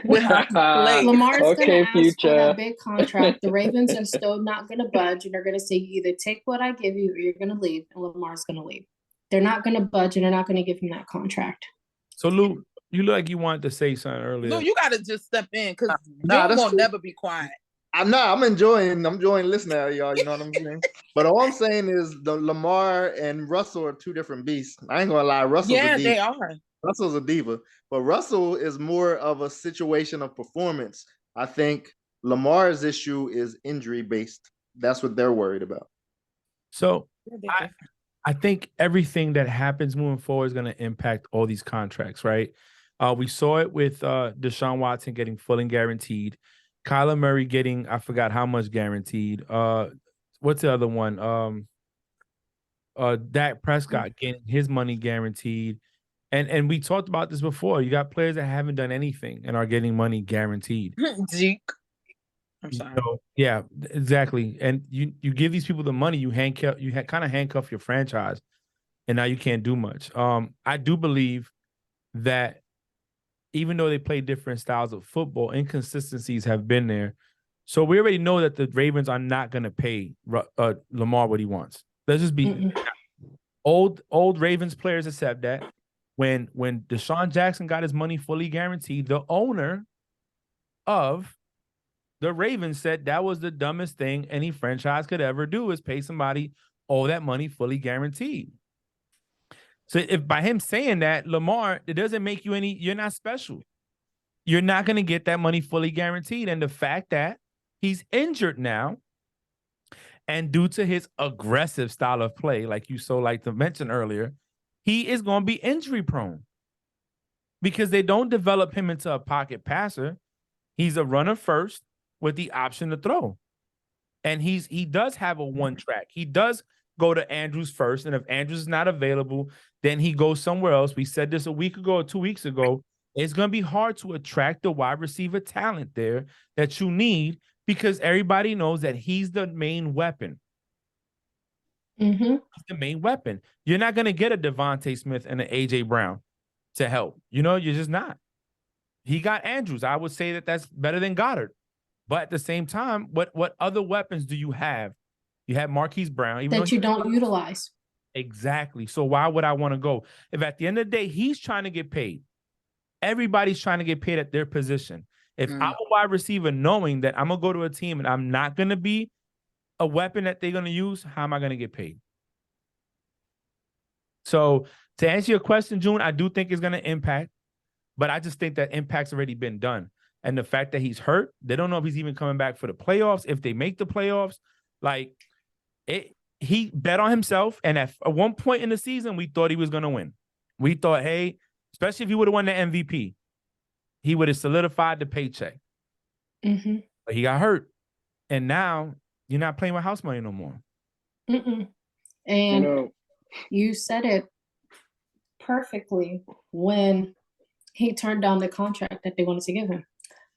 With how he plays. Lamar's Okay, gonna ask for future. that big contract. The Ravens are still not gonna budge, and they're gonna say you either take what I give you or you're gonna leave, and Lamar's gonna leave. They're not gonna budge, and they're not gonna give him that contract. So Lou, you look like you wanted to say something earlier. No, you gotta just step in because Nah, you that's won't cool. never be quiet. I'm enjoying listening to y'all, you know what I'm saying? But all I'm saying is the Lamar and Russell are 2 different beasts. I ain't gonna lie, Russell's a Yeah, diva. they are. Russell's a diva, but Russell is more of a situation of performance. I think Lamar's issue is injury based. That's what they're worried about. So I think everything that happens moving forward is going to impact all these contracts, right? We saw it with Deshaun Watson getting fully guaranteed, Kyler Murray getting, I forgot how much guaranteed. What's the other one? Dak Prescott getting his money guaranteed. And we talked about this before. You got players that haven't done anything and are getting money guaranteed. Zeke. I'm sorry. So, yeah, exactly. And you give these people the money, you kind of handcuff your franchise, and now you can't do much. I do believe that even though they play different styles of football, inconsistencies have been there. So we already know that the Ravens are not going to pay Lamar what he wants. Let's just be old Ravens players accept that. When Deshaun Jackson got his money fully guaranteed, the owner of the Ravens said that was the dumbest thing any franchise could ever do is pay somebody all that money fully guaranteed. So if by him saying that, Lamar, it doesn't make you you're not special. You're not going to get that money fully guaranteed. And the fact that he's injured now, and due to his aggressive style of play, like you so like to mention earlier, he is going to be injury prone because they don't develop him into a pocket passer. He's a runner first with the option to throw. And he does have a one track. He does go to Andrews first. And if Andrews is not available, then he goes somewhere else. We said this a week ago or 2 weeks ago. It's going to be hard to attract the wide receiver talent there that you need because everybody knows that he's the main weapon. Mm-hmm. He's the main weapon. You're not going to get a Devontae Smith and an A.J. Brown to help. You're just not. He got Andrews. I would say that that's better than Goddard. But at the same time, what other weapons do you have? You have Marquise Brown. Even That you don't utilize. Exactly. So why would I want to go? If at the end of the day, he's trying to get paid. Everybody's trying to get paid at their position. If I'm a wide receiver knowing that I'm going to go to a team and I'm not going to be a weapon that they're going to use, how am I going to get paid? So to answer your question, June, I do think it's going to impact, but I just think that impact's already been done. And the fact that he's hurt, they don't know if he's even coming back for the playoffs. If they make the playoffs, he bet on himself. And at one point in the season, we thought he was going to win. We thought, hey, especially if he would have won the MVP, he would have solidified the paycheck. Mm-hmm. But he got hurt. And now you're not playing with house money no more. Mm-mm. And you said it perfectly when he turned down the contract that they wanted to give him.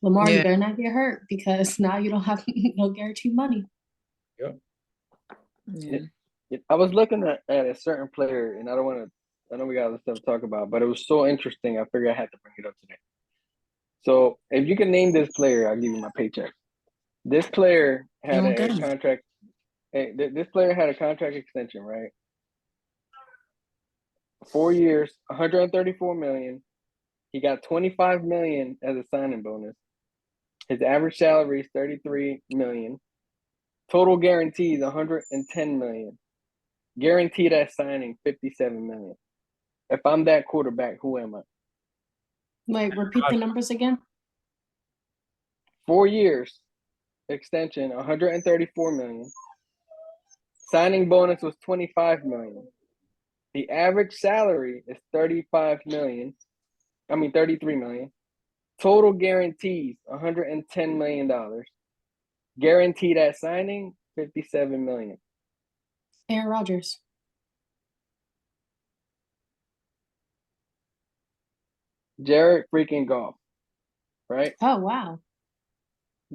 Lamar, you better not get hurt because now you don't have no guaranteed money. Yep. Yeah. I was looking at a certain player, and I know we got other stuff to talk about, but it was so interesting. I figured I had to bring it up today. So if you can name this player, I'll give you my paycheck. This player had a contract. This player had a contract extension, right? 4 years, $134 million. He got $25 million as a signing bonus. His average salary is $33 million. Total guarantees $110 million. Guaranteed at signing $57 million. If I'm that quarterback, who am I? Wait, repeat the numbers again. 4 years extension, $134 million. Signing bonus was $25 million. The average salary is $33 million. Total guarantees $110 million. Guaranteed at signing $57 million. Aaron Rodgers. Jared freaking Goff, right? Oh, wow.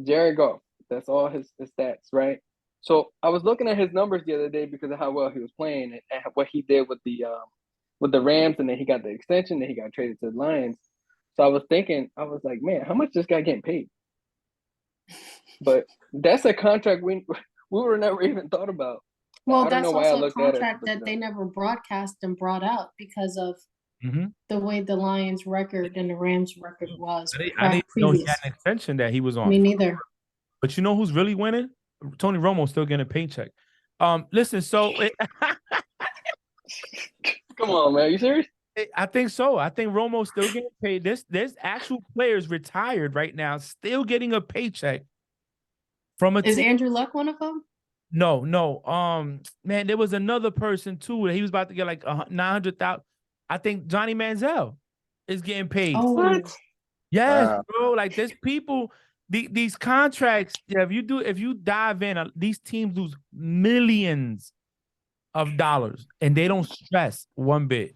Jared Goff. That's all his stats, right? So I was looking at his numbers the other day because of how well he was playing and what he did with the Rams, and then he got the extension, then he got traded to the Lions. So I was like, man, how much this guy getting paid? But that's a contract we were never even thought about. Well, that's also a contract that they never broadcast and brought out because of the way the Lions record and the Rams record was. I didn't know he had an extension that he was on. Me neither. But you know who's really winning? Tony Romo still getting a paycheck. Listen, so come on, man, are you serious? I think so. I think Romo's still getting paid. There's actual players retired right now, still getting a paycheck from a. Is Andrew Luck one of them? No. Man, there was another person too. He was about to get like 900,000. I think Johnny Manziel is getting paid. Oh, what? Yes, bro. Like there's people. These contracts. Yeah, if you dive in, these teams lose millions of dollars, and they don't stress one bit.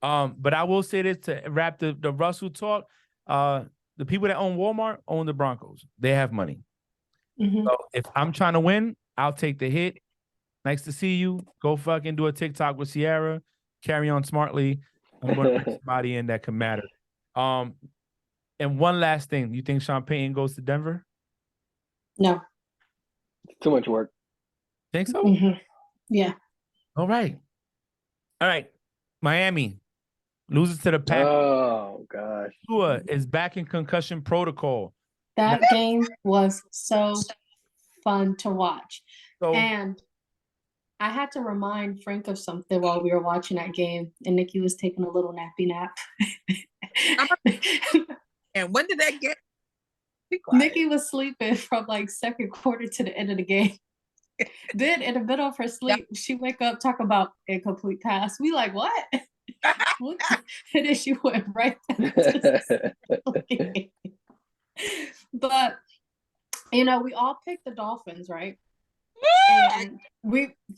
But I will say this to wrap the Russell talk. The people that own Walmart own the Broncos. They have money. Mm-hmm. So if I'm trying to win, I'll take the hit. Nice to see you. Go fucking do a TikTok with Sierra. Carry on smartly. I'm going to put somebody in that can matter. And one last thing. You think Sean Payton goes to Denver? No. Too much work. Think so? Mm-hmm. Yeah. All right. Miami loses to the Packers. Oh, gosh. Tua is back in concussion protocol. That game was so fun to watch. And I had to remind Frank of something while we were watching that game, and Nikki was taking a little nappy nap. And when did that get? Nikki was sleeping from like second quarter to the end of the game. Then in the middle of her sleep, she wake up, talk about incomplete pass. We like, what? And then she went right back to sleep. But, we all picked the Dolphins, right? And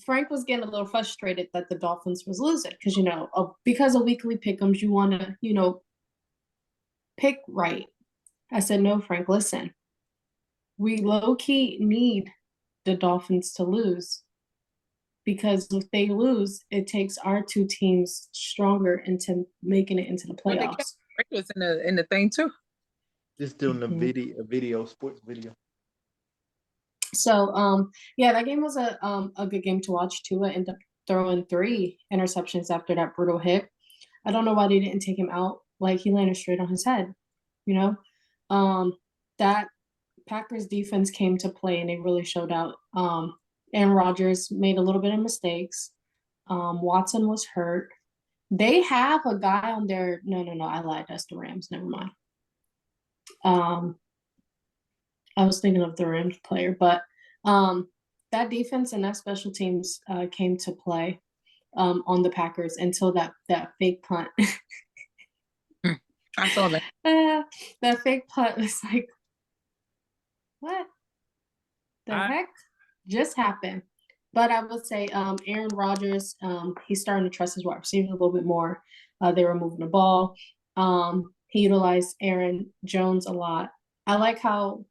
Frank was getting a little frustrated that the Dolphins was losing because, because of weekly pick'ems, you want to, pick right. I said, no, Frank, listen, we low key need the Dolphins to lose because if they lose, it takes our two teams stronger into making it into the But they kept playoffs. Breakfast in the thing too. Just doing the Mhm. sports video. So, yeah, that game was a good game to watch. Tua ended up throwing 3 interceptions after that brutal hit. I don't know why they didn't take him out. Like, he landed straight on his head, you know? That Packers defense came to play and they really showed out. Aaron Rodgers made a little bit of mistakes. Watson was hurt. They have a guy on their no, I lied. That's the Rams. Never mind. I was thinking of the Rams player, but that defense and that special teams came to play on the Packers until that fake punt. I saw that. That fake punt was like, what the heck just happened? But I would say Aaron Rodgers, he's starting to trust his wide receivers a little bit more. They were moving the ball. He utilized Aaron Jones a lot. I like how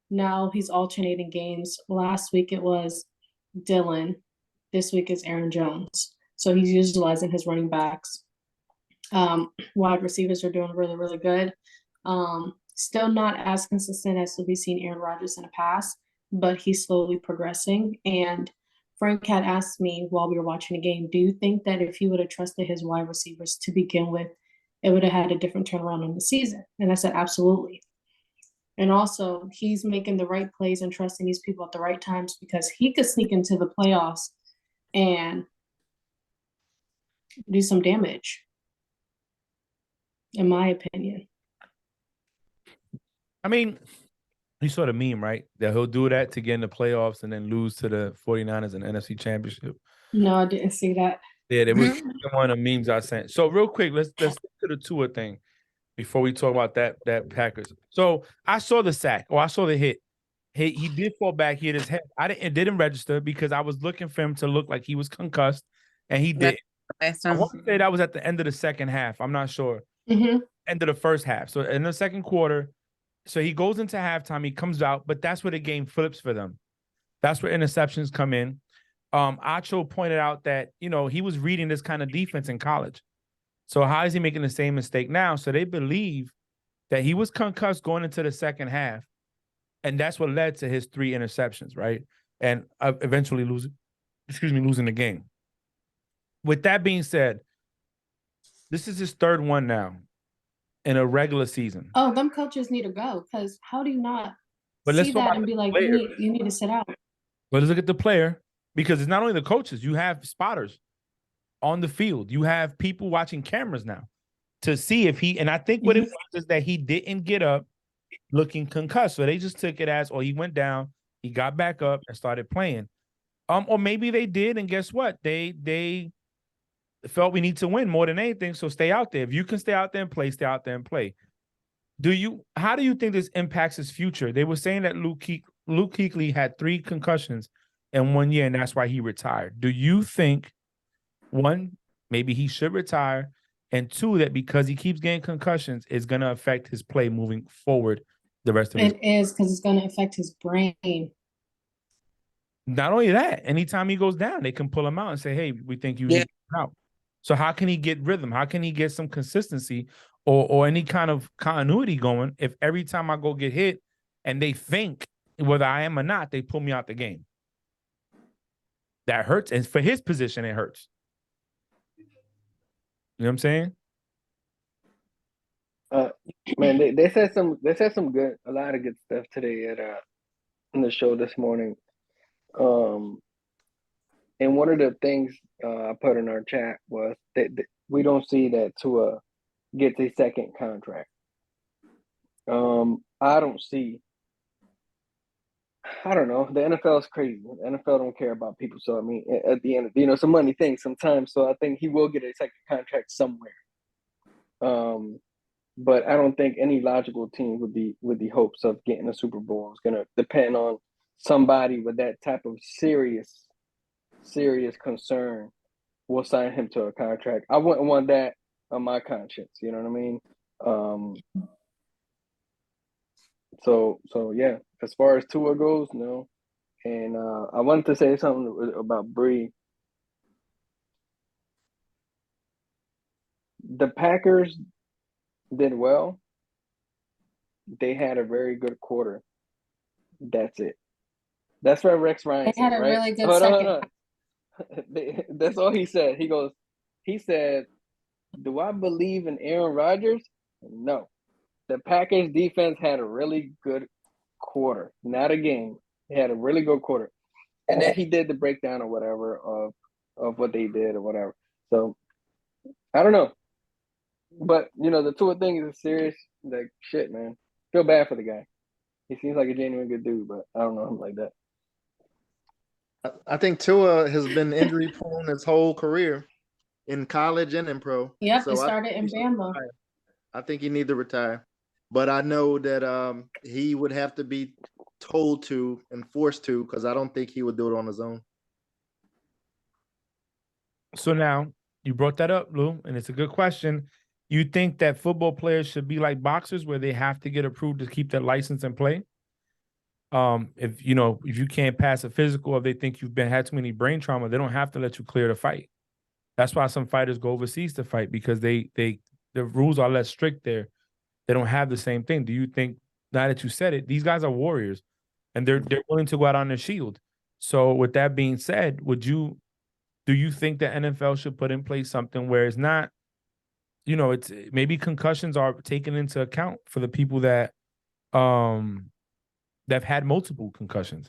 now he's alternating games. Last week it was Dylan. This week is Aaron Jones. So he's utilizing his running backs. Wide receivers are doing really, really good. Still not as consistent as we've seen Aaron Rodgers in the past, but he's slowly progressing. And Frank had asked me while we were watching the game, do you think that if he would have trusted his wide receivers to begin with, it would have had a different turnaround in the season? And I said, absolutely. And also, he's making the right plays and trusting these people at the right times because he could sneak into the playoffs and do some damage, in my opinion. I mean, you saw the meme, right? That he'll do that to get in the playoffs and then lose to the 49ers in the NFC Championship. No, I didn't see that. Yeah, it was one of the memes I sent. So real quick, let's get to the Tua thing before we talk about that Packers. So I saw the sack, or I saw the hit. He did fall back, he hit his head. It didn't register because I was looking for him to look like he was concussed, and he did. I want to say that was at the end of the second half. I'm not sure. Mm-hmm. End of the first half. So in the second quarter, so he goes into halftime, he comes out, but that's where the game flips for them. That's where interceptions come in. Acho pointed out that, he was reading this kind of defense in college. So how is he making the same mistake now? So they believe that he was concussed going into the second half. And that's what led to his 3 interceptions, right? And eventually losing the game. With that being said, this is his 3rd one now in a regular season. Oh, them coaches need to go because how do you not But see that and be like, you need to sit out? But let's look at the player, because it's not only the coaches. You have spotters on the field. You have people watching cameras now to see if he, and I think what it was is that he didn't get up looking concussed. So they just took it as, he went down, he got back up and started playing. Or maybe they did, and guess what? They felt we need to win more than anything, so stay out there. If you can stay out there and play, stay out there and play. How do you think this impacts his future? They were saying that Luke Kuechly had 3 concussions in 1 year, and that's why he retired. Do you think, 1, maybe he should retire, and 2, that because he keeps getting concussions, it's going to affect his play moving forward the rest of his life? It is, because it's going to affect his brain. Not only that, anytime he goes down, they can pull him out and say, hey, we think you need to get out. So how can he get rhythm? How can he get some consistency or any kind of continuity going if every time I go get hit and they think whether I am or not, they pull me out the game? That hurts. And for his position, it hurts. You know what I'm saying? Man, they said a lot of good stuff today at in the show this morning. And one of the things I put in our chat was that we don't see that Tua gets a second contract. I don't know. The NFL is crazy. The NFL don't care about people. So, I mean, at the end, it's a money thing sometimes. So I think he will get a second contract somewhere. But I don't think any logical team with the hopes of getting a Super Bowl is going to depend on somebody with that type of serious concern will sign him to a contract. I wouldn't want that on my conscience. You know what I mean? So yeah. As far as Tua goes, no. And I wanted to say something about Bree. The Packers did well. They had a very good quarter. That's it. That's what Rex Ryan They said, had a right? really good Hold on, second. hold on. That's all he said. He said, do I believe in Aaron Rodgers? No. The Packers defense had a really good quarter, not a game. They had a really good quarter. And then he did the breakdown or whatever of what they did or whatever. So I don't know. But the Tua thing is serious. Like shit, man. Feel bad for the guy. He seems like a genuine good dude, but I don't know him like that. I think Tua has been injury prone his whole career in college and in pro. Yep, So it started in Bama. I think he needs to retire. But I know that he would have to be told to and forced to, because I don't think he would do it on his own. So now you brought that up, Lou, and it's a good question. You think that football players should be like boxers, where they have to get approved to keep their license and play? If you can't pass a physical, or they think you've had too many brain trauma, they don't have to let you clear the fight. That's why some fighters go overseas to fight, because the rules are less strict there. They don't have the same thing. Do you think, now that you said it, these guys are warriors, and they're willing to go out on their shield? So with that being said, do you think that NFL should put in place something where it's not, it's maybe concussions are taken into account for the people that have had multiple concussions?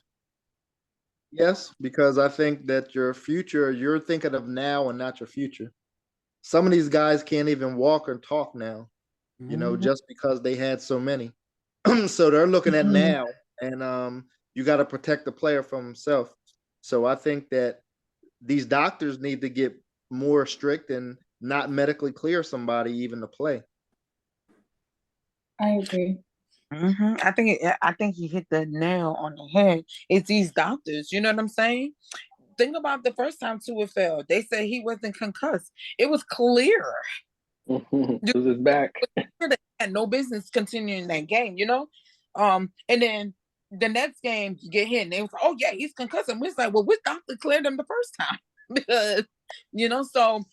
Yes, because I think that your future, you're thinking of now and not your future. Some of these guys can't even walk or talk now, just because they had so many. So they're looking at now, and you got to protect the player from himself. So I think that these doctors need to get more strict and not medically clear somebody even to play. I agree. I think he hit the nail on the head. It's these doctors, you know what I'm saying? Think about the first time Tua fell. They said he wasn't concussed. It was clear. It was his back. They had no business continuing that game, and then the next game you get hit and they was like, oh yeah, he's concussed. And we're like, well, which doctor cleared him the first time? Because so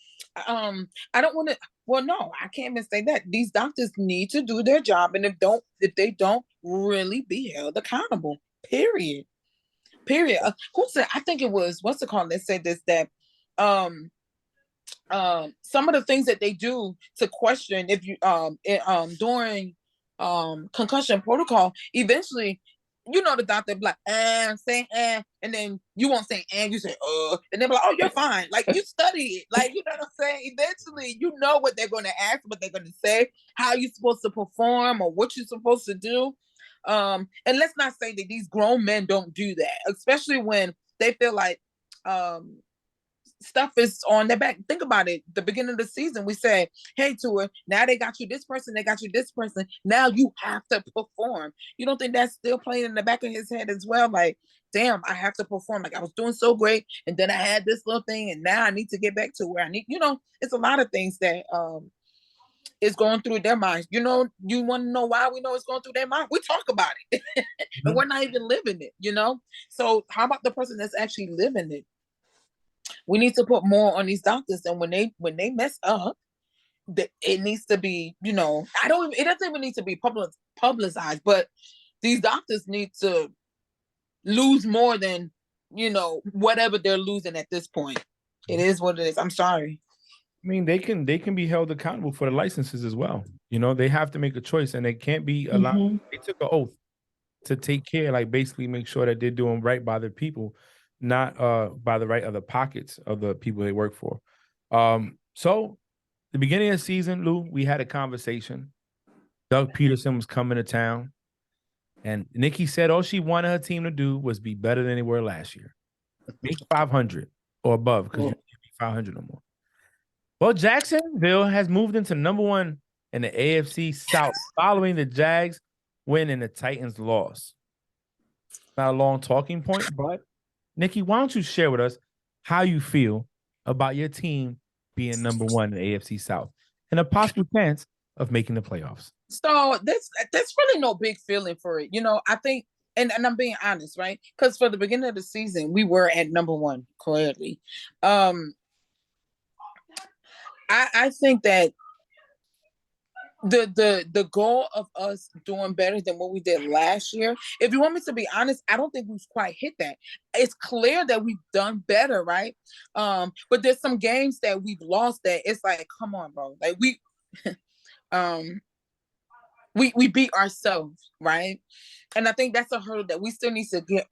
I don't want to. Well, no, I can't even say that. These doctors need to do their job, and if they don't, really be held accountable. Period. Who said? I think it was, what's it called? They said this, that some of the things that they do to question if you during concussion protocol, eventually, the doctor be like, say and then you won't say you say and they're like, oh, you're fine. Like, you study it. Like, you know what I'm saying? Eventually, you know what they're going to ask, what they're going to say, how you're supposed to perform, or what you're supposed to do. And let's not say that these grown men don't do that, especially when they feel like stuff is on their back. Think about it. The beginning of the season, we said, hey, Tua, now they got you this person, they got you this person. Now you have to perform. You don't think that's still playing in the back of his head as well? Like, damn, I have to perform. Like, I was doing so great, and then I had this little thing, and now I need to get back to where I need, it's a lot of things that is going through their minds. You want to know why we know it's going through their mind? We talk about it, and we're not even living it, So how about the person that's actually living it? We need to put more on these doctors, and when they mess up, it needs to be, it doesn't even need to be publicized, but these doctors need to lose more than, whatever they're losing at this point. It is what it is. I'm sorry. I mean, they can be held accountable for the licenses as well. They have to make a choice, and they can't be allowed. They took an oath to take care, like basically make sure that they're doing right by their people, not by the right of the pockets of the people they work for. So the beginning of the season, Lou, we had a conversation. Doug Peterson was coming to town, and Nikki said all she wanted her team to do was be better than they were last year. Make 500 or above, because you can't be 500 no more. Well, Jacksonville has moved into number one in the AFC South following the Jags win and the Titans loss. not a long talking point, but Nikki, why don't you share with us how you feel about your team being number one in the AFC South and a possible chance of making the playoffs? So that's really no big feeling for it. I think, and I'm being honest, right? Because for the beginning of the season, we were at number one, clearly. I think that the goal of us doing better than what we did last year, if you want me to be honest, I don't think we've quite hit that. It's clear that we've done better, right? But there's some games that we've lost that it's like, come on, bro. Like we beat ourselves, right? And I think that's a hurdle that we still need to get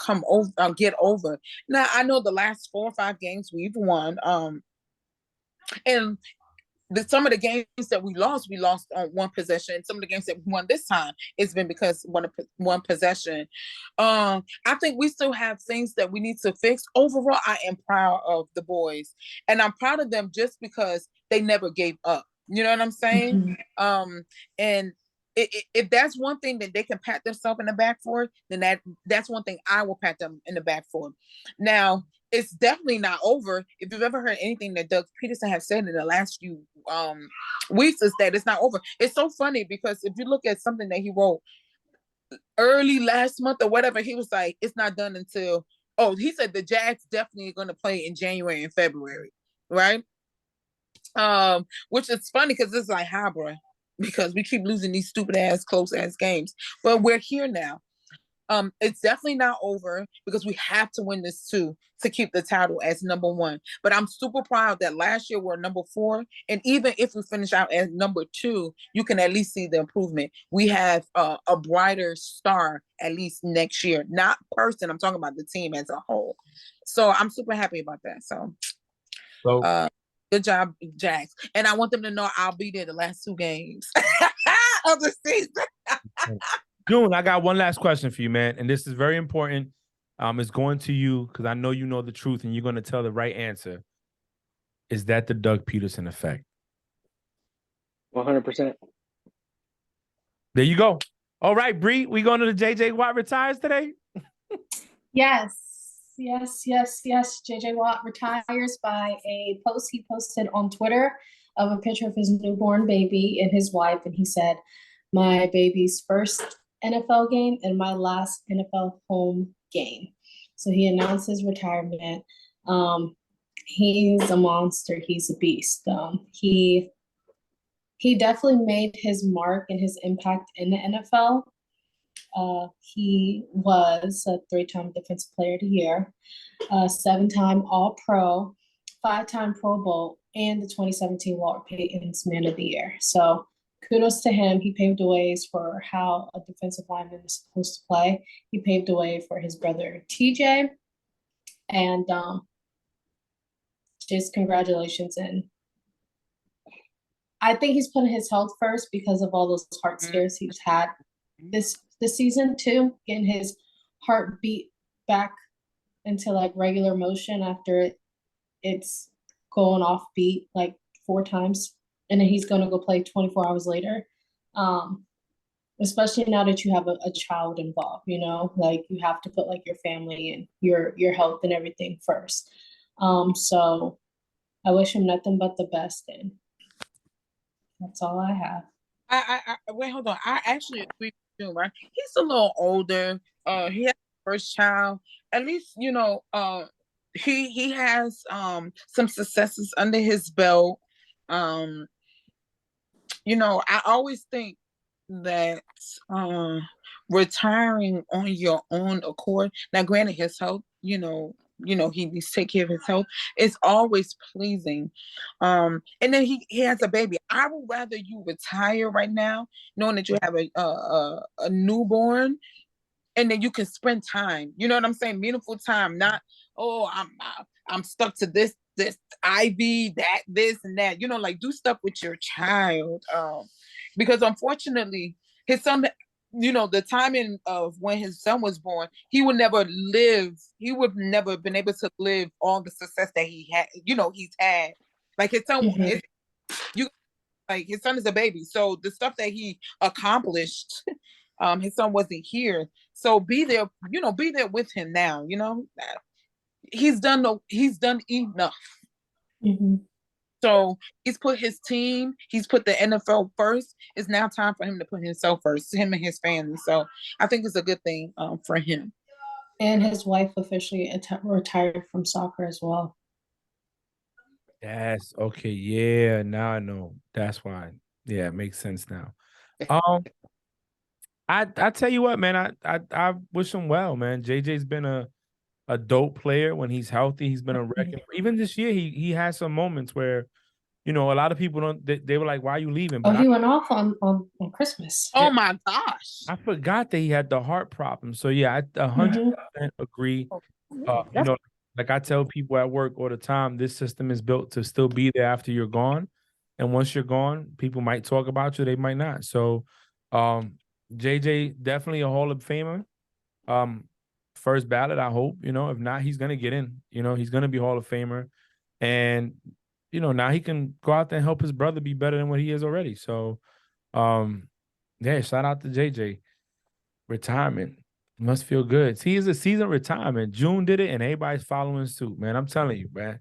over. Now, I know the last 4 or 5 games we've won, and some of the games that we lost on one possession. Some of the games that we won this time, it's been because one possession. I think we still have things that we need to fix. Overall, I am proud of the boys, and I'm proud of them just because they never gave up. You know what I'm saying? And if that's one thing that they can pat themselves in the back for, then that's one thing I will pat them in the back for. Now, it's definitely not over. If you've ever heard anything that Doug Peterson has said in the last few weeks, is that it's not over. It's so funny because if you look at something that he wrote early last month or whatever, he was like, it's not done until, he said the Jags definitely are going to play in January and February, right? Which is funny because it's like, hi, bro, because we keep losing these stupid ass, close ass games. But we're here now. It's definitely not over because we have to win this too to keep the title as number one. But I'm super proud that last year we're number 4. And even if we finish out as number 2, you can at least see the improvement. We have a brighter star at least next year. Not person, I'm talking about the team as a whole. So I'm super happy about that. So good job, Jags. And I want them to know I'll be there the last 2 games of the season. June, I got one last question for you, man, and this is very important. It's going to you because I know you know the truth and you're going to tell the right answer. Is that the Doug Peterson effect? 100%. There you go. All right, Bree, we going to the JJ Watt retires today? Yes. JJ Watt retires by a post he posted on Twitter of a picture of his newborn baby and his wife, and he said, "My baby's first NFL game and my last NFL home game." So he announced his retirement. He's a monster. He's a beast. He definitely made his mark and his impact in the NFL. He was a 3-time Defensive Player of the Year, 7-time All-Pro, 5-time Pro Bowl, and the 2017 Walter Payton's Man of the Year. So kudos to him. He paved the ways for how a defensive lineman is supposed to play. He paved the way for his brother TJ. And just congratulations. And I think he's putting his health first because of all those heart scares he's had this season too, getting his heart beat back into like regular motion after it's going off beat like 4 times. And then he's going to go play 24 hours later. Especially now that you have a child involved, like you have to put like your family and your health and everything first. So I wish him nothing but the best. And that's all I have. I wait, hold on. I actually agree with you, right? He's a little older. He has first child. At least, he has some successes under his belt. I always think that retiring on your own accord. Now, granted, his health, he needs to take care of his health. It's always pleasing. And then he has a baby. I would rather you retire right now, knowing that you have a newborn, and then you can spend time. You know what I'm saying? Meaningful time. Not, I'm stuck to this IV, this and that. Like do stuff with your child. Because unfortunately, his son, the timing of when his son was born, he would never been able to live all the success that he had, he's had. Like his son, his son is a baby. So the stuff that he accomplished, His son wasn't here. So be there, be there with him now, He's done enough. Mhm. So he's put his team, he's put the NFL first. It's now time for him to put himself first, him and his family. So I think it's a good thing for him. And his wife officially retired from soccer as well. That's okay. Yeah, now I know. That's why. Yeah, it makes sense now. I tell you what, man, I wish him well, man. JJ's been a dope player when he's healthy. He's been a wrecking. Even this year, he has some moments where, a lot of people don't. They were like, "Why are you leaving?" Oh, But he went off on Christmas. Oh my gosh. I forgot that he had the heart problem. So yeah, I 100% agree. That's Like I tell people at work all the time, this system is built to still be there after you're gone. And once you're gone, people might talk about you, they might not. So JJ definitely a Hall of Famer. First ballot, I hope. If not, he's gonna get in. He's gonna be Hall of Famer. And now he can go out there and help his brother be better than what he is already. So yeah, shout out to JJ. Retirement must feel good. See, it's a season retirement. June did it, and everybody's following suit, man. I'm telling you, man.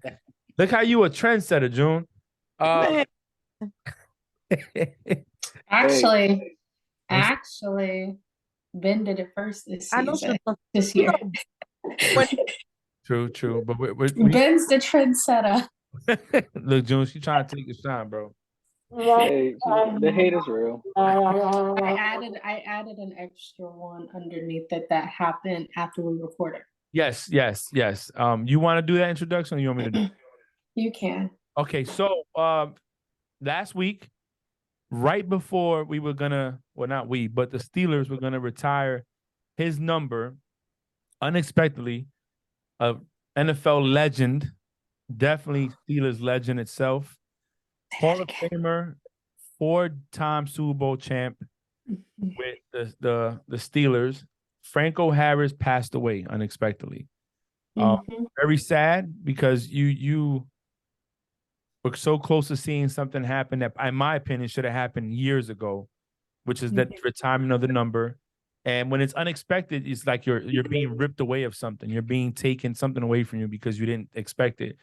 Look how you a trendsetter, June. Actually, Ben did it first this I know season, she- this year. True. But Ben's the trendsetter. look, June, she trying to take a shine, bro. Hey, the hate is real. I added an extra one underneath that happened after we recorded. Yes. You want to do that introduction, or you want me to do it? You can. Okay, so last week, right before we were gonna, well, not we, but the Steelers were gonna retire his number unexpectedly, a NFL legend, definitely Steelers legend itself, Hall of Famer, 4-time Super Bowl champ with the Steelers. Franco Harris passed away unexpectedly. Very sad because you were so close to seeing something happen that, in my opinion, should have happened years ago, which is that retirement of the number. And when it's unexpected, it's like you're being ripped away of something. You're being taken something away from you because you didn't expect it.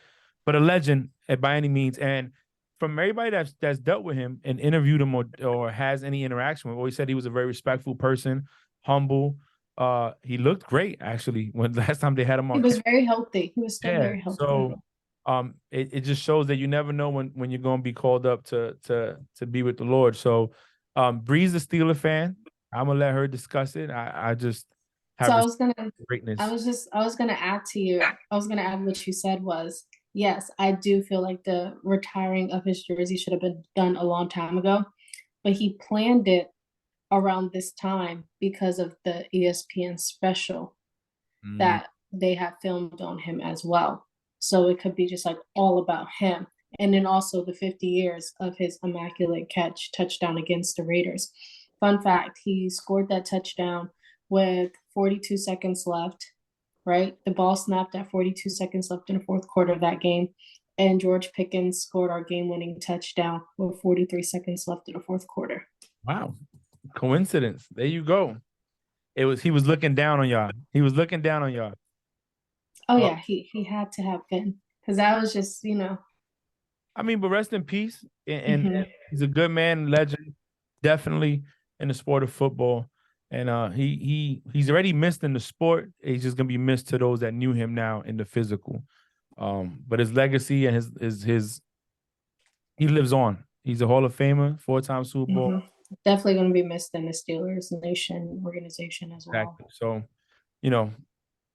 But a legend by any means. And from everybody that's dealt with him and interviewed him or has any interaction with, always said he was a very respectful person, humble. He looked great actually when last time they had him on. He was very healthy. He was still very healthy. So it just shows that you never know when you're going to be called up to be with the Lord. So Bree's a Steeler fan. I'm gonna let her discuss it. I just have greatness. I was gonna add to you. I was gonna add what you said was, yes, I do feel like the retiring of his jersey should have been done a long time ago, but he planned it around this time because of the ESPN special that they have filmed on him as well. So it could be just like all about him. And then also the 50 years of his immaculate touchdown against the Raiders. Fun fact, he scored that touchdown with 42 seconds left, right? The ball snapped at 42 seconds left in the fourth quarter of that game. And George Pickens scored our game-winning touchdown with 43 seconds left in the fourth quarter. Wow. Coincidence. There you go. He was looking down on y'all. He was looking down on y'all. Oh, yeah, he had to have been. Because that was just, I mean, but rest in peace. And he's a good man, legend, definitely in the sport of football. And he's already missed in the sport. He's just gonna be missed to those that knew him now in the physical. But his legacy and his he lives on. He's a Hall of Famer, 4-time Super Bowl. Definitely gonna be missed in the Steelers Nation organization as well. Exactly. So,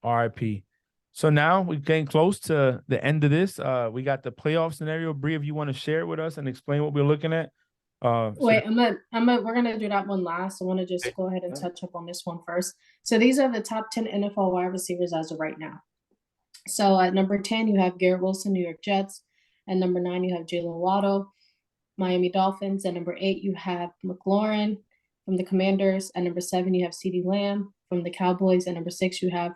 RIP. So now we're getting close to the end of this. We got the playoff scenario. Bree, if you want to share it with us and explain what we're looking at. Wait, we're gonna do that one last. I want to just go ahead and touch up on this one first. So these are the top 10 NFL wide receivers as of right now. So at number 10, you have Garrett Wilson, New York Jets. At number 9, you have Jalen Waddle, Miami Dolphins. At number 8, you have McLaurin from the Commanders. At number 7, you have CeeDee Lamb from the Cowboys. At number 6, you have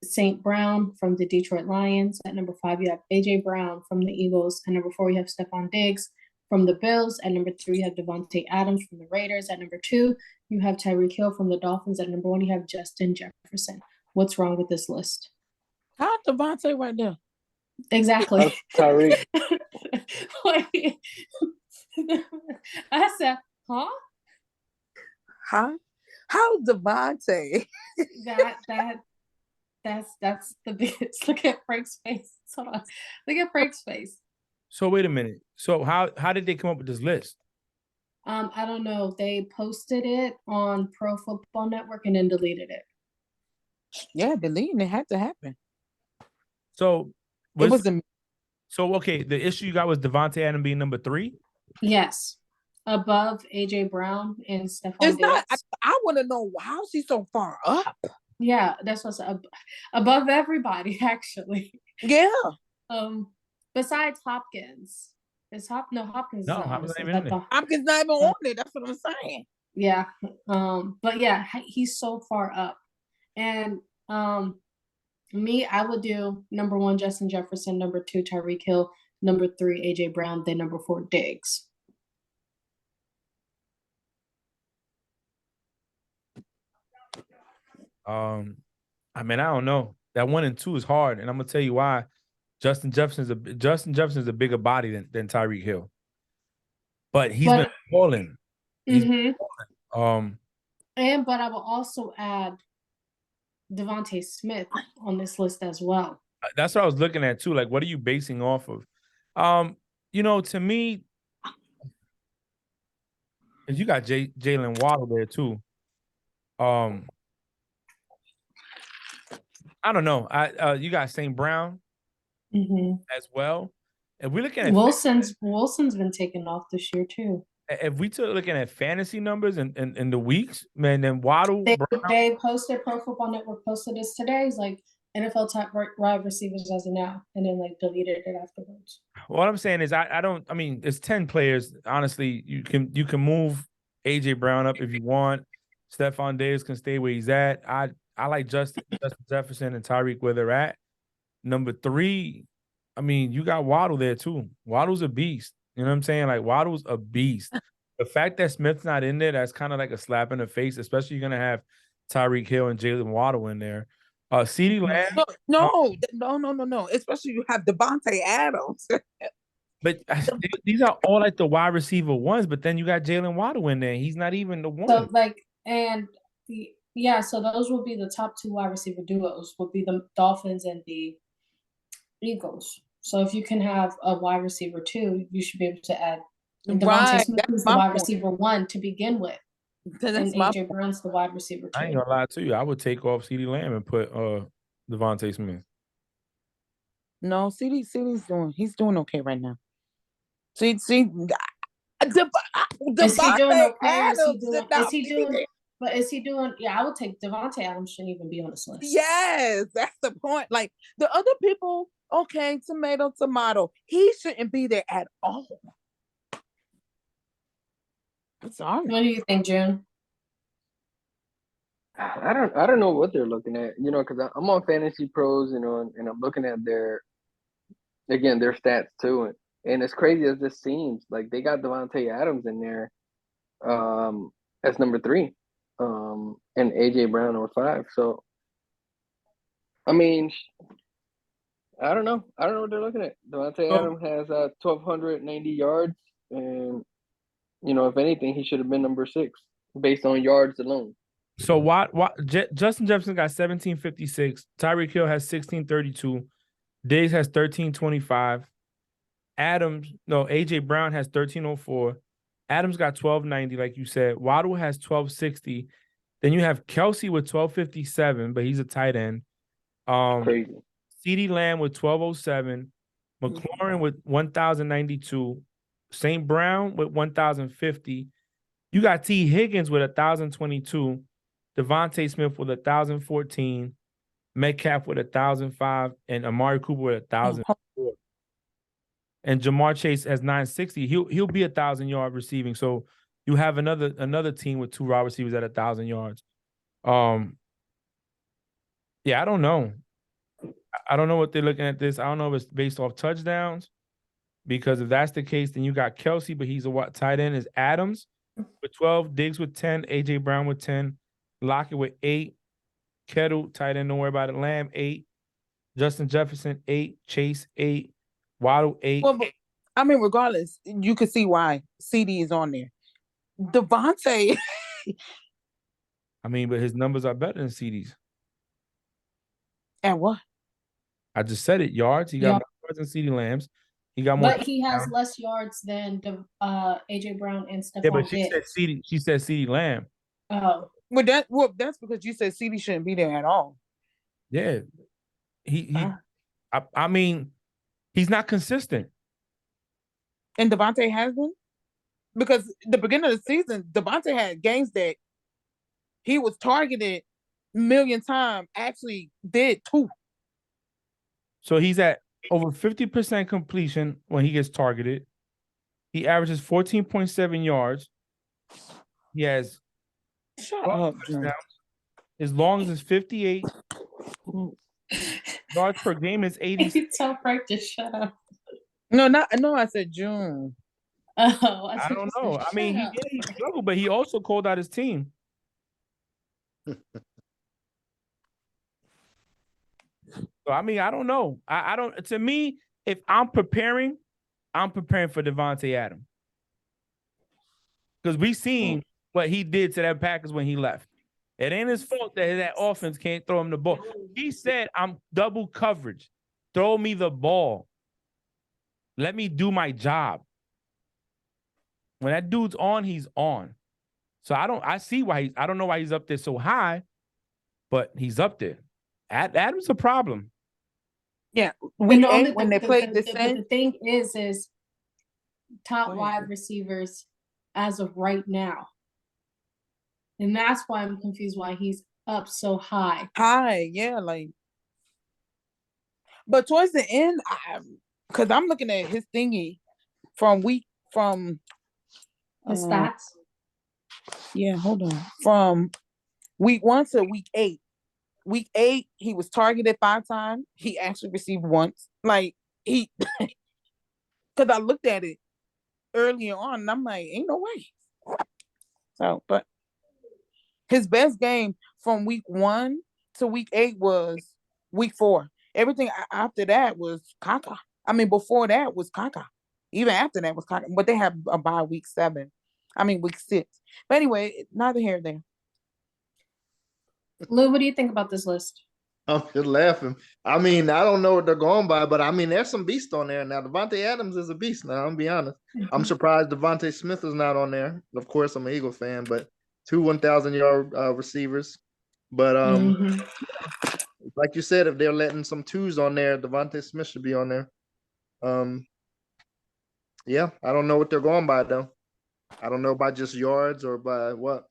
St. Brown from the Detroit Lions. At number 5, you have A.J. Brown from the Eagles. At number 4, you have Stephon Diggs from the Bills. At number 3, you have Devontae Adams from the Raiders. At number 2, you have Tyreek Hill from the Dolphins. At number 1, you have Justin Jefferson. What's wrong with this list? How Devontae right there? Exactly. That's Tyreek. Like, I said, huh? Huh? How Devontae? That's the biggest. Look at Frank's face. Hold on. Look at Frank's face. So wait a minute. So how did they come up with this list? I don't know. They posted it on Pro Football Network and then deleted it. Yeah, deleting it had to happen. So It was a so okay. The issue you got was Devontae Adams being number 3. Yes. Above AJ Brown and Stephon It's not. Diggs. I want to know how she's so far up. Yeah, that's what's above everybody, actually. Yeah. Besides Hopkins. Hopkins is No, not on Hopkins this ain't list, even in but Hopkins not even on it. That's what I'm saying. yeah. But yeah, he's so far up. And me, I would do number 1, Justin Jefferson, number 2, Tyreek Hill, number 3, AJ Brown, then number 4, Diggs. I mean, I don't know. That 1 and 2 is hard, and I'm gonna tell you why. Justin Jefferson's a bigger body than Tyreek Hill, but he's been balling. Mm-hmm. But I will also add Devontae Smith on this list as well. that's what I was looking at too. Like, what are you basing off of? To me, you got Jalen Waddle there too. I don't know. You got St. Brown as well. If we're looking at Wilson's been taken off this year too. If we took looking at fantasy numbers and the weeks, man, then Waddle. They posted, Pro Football Network posted this today. It's like NFL top wide receivers as of now, and then like deleted it afterwards. What I'm saying is, I mean, it's 10 players. Honestly, you can move AJ Brown up if you want. Stephon Diggs can stay where he's at. I like Justin Jefferson and Tyreek where they're at. Number 3, I mean, you got Waddle there too. Waddle's a beast. You know what I'm saying? Like, Waddle's a beast. The fact that Smith's not in there, that's kind of like a slap in the face, especially you're going to have Tyreek Hill and Jalen Waddle in there. CeeDee Lamb. No. Especially you have Devontae Adams. But these are all like the wide receiver ones, but then you got Jalen Waddle in there. He's not even the one. So so those will be the top 2 wide receiver duos, will be the Dolphins and the Eagles. So if you can have a wide receiver 2, you should be able to add Devontae Smith, who's the wide receiver 1 to begin with. And AJ Brown's the wide receiver 2. I ain't gonna lie to you. I would take off CeeDee Lamb and put Devontae Smith. No, CeeDee's doing okay right now. Is he doing okay? Is he doing? Yeah, I would take Devontae Adams. Shouldn't even be on this list. Yes, that's the point. Like the other people, okay, tomato. He shouldn't be there at all. I'm sorry. What do you think, June? I don't know what they're looking at, because I'm on Fantasy Pros, and I'm looking at their stats too, and as crazy as this seems, like they got Devontae Adams in there, as number 3, and AJ Brown number 5. So, I mean, I don't know what they're looking at. Devontae Adams has 1,290 yards, and if anything, he should have been number 6 based on yards alone. So Justin Jefferson got 1,756. Tyreek Hill has 1,632. Diggs has 1,325. AJ Brown has 1,304. Adams got 1,290, like you said. Waddle has 1,260. Then you have Kelsey with 1,257, but he's a tight end. Crazy. CeeDee Lamb with 1,207. McLaurin with 1,092. St. Brown with 1,050. You got T. Higgins with 1,022. Devontae Smith with 1,014. Metcalf with 1,005. And Amari Cooper with 1,004. And Jamar Chase has 960. He'll be 1,000-yard receiving. So you have another team with 2 wide receivers at 1,000 yards. Yeah, I don't know. I don't know what they're looking at this. I don't know if it's based off touchdowns, Because if that's the case, then you got Kelsey, but he's a tight end is Adams with 12, Diggs with 10, AJ Brown with 10, Lockett with 8, Kettle, tight end, don't worry about it. Lamb, 8, Justin Jefferson, 8, Chase, 8, Waddle, 8. Well, but, I mean, regardless, you can see why CD is on there. Devontae, I mean, but his numbers are better than CD's. and what? I just said it. Yards. He got more yards than CD Lambs. He got more. But he has less yards than the AJ Brown and Stephon Yeah, but she Diggs. said CD. She said CD Lamb. Oh, Well, that's because you said CD shouldn't be there at all. Yeah. I mean, he's not consistent. And Devontae has been? Because the beginning of the season, Devontae had games that he was targeted a million times, actually did 2. So he's at over 50% completion when he gets targeted. He averages 14.7 yards. He has Shut 12 up, Jim. touchdowns. His longs is 58. Yards per game is 80. you tell Frank to shut up. No, I said June. Oh, I thought don't you said, know. I mean, "Shut up." he struggled, but he also called out his team. So I mean, I don't know. I don't. To me, if I'm preparing for Devontae Adams because we seen what he did to that Packers when he left. It ain't his fault that offense can't throw him the ball. He said, "I'm double coverage. Throw me the ball. Let me do my job." When that dude's on, he's on. So I see why I don't know why he's up there so high, but he's up there. Adams a problem. Yeah, And week 8 when they played the Saints. The thing is top Go ahead. wide receivers as of right now. And that's why I'm confused why he's up so high. High, yeah, like. But towards the end, because I'm looking at his thingy from The stats. yeah, hold on. From week 1 to week 8. Week 8, he was targeted 5 times. He actually received once. Like he, because I looked at it earlier on, and I'm like, ain't no way. So, but his best game from week 1 to week 8 was week 4. Everything after that was caca. I mean, before that was caca. Even after that was caca. But they have a bye week 7. I mean, week 6. But anyway, neither here nor there. Lou, what do you think about this list? I'm just laughing. I mean, I don't know what they're going by, but I mean, there's some beast on there. Now, Devontae Adams is a beast now, I'm be honest. I'm surprised Devontae Smith is not on there. Of course, I'm an Eagle fan, but 2 1,000-yard receivers. But like you said, if they're letting some 2s on there, Devontae Smith should be on there. Yeah, I don't know what they're going by, though. I don't know by just yards or by what.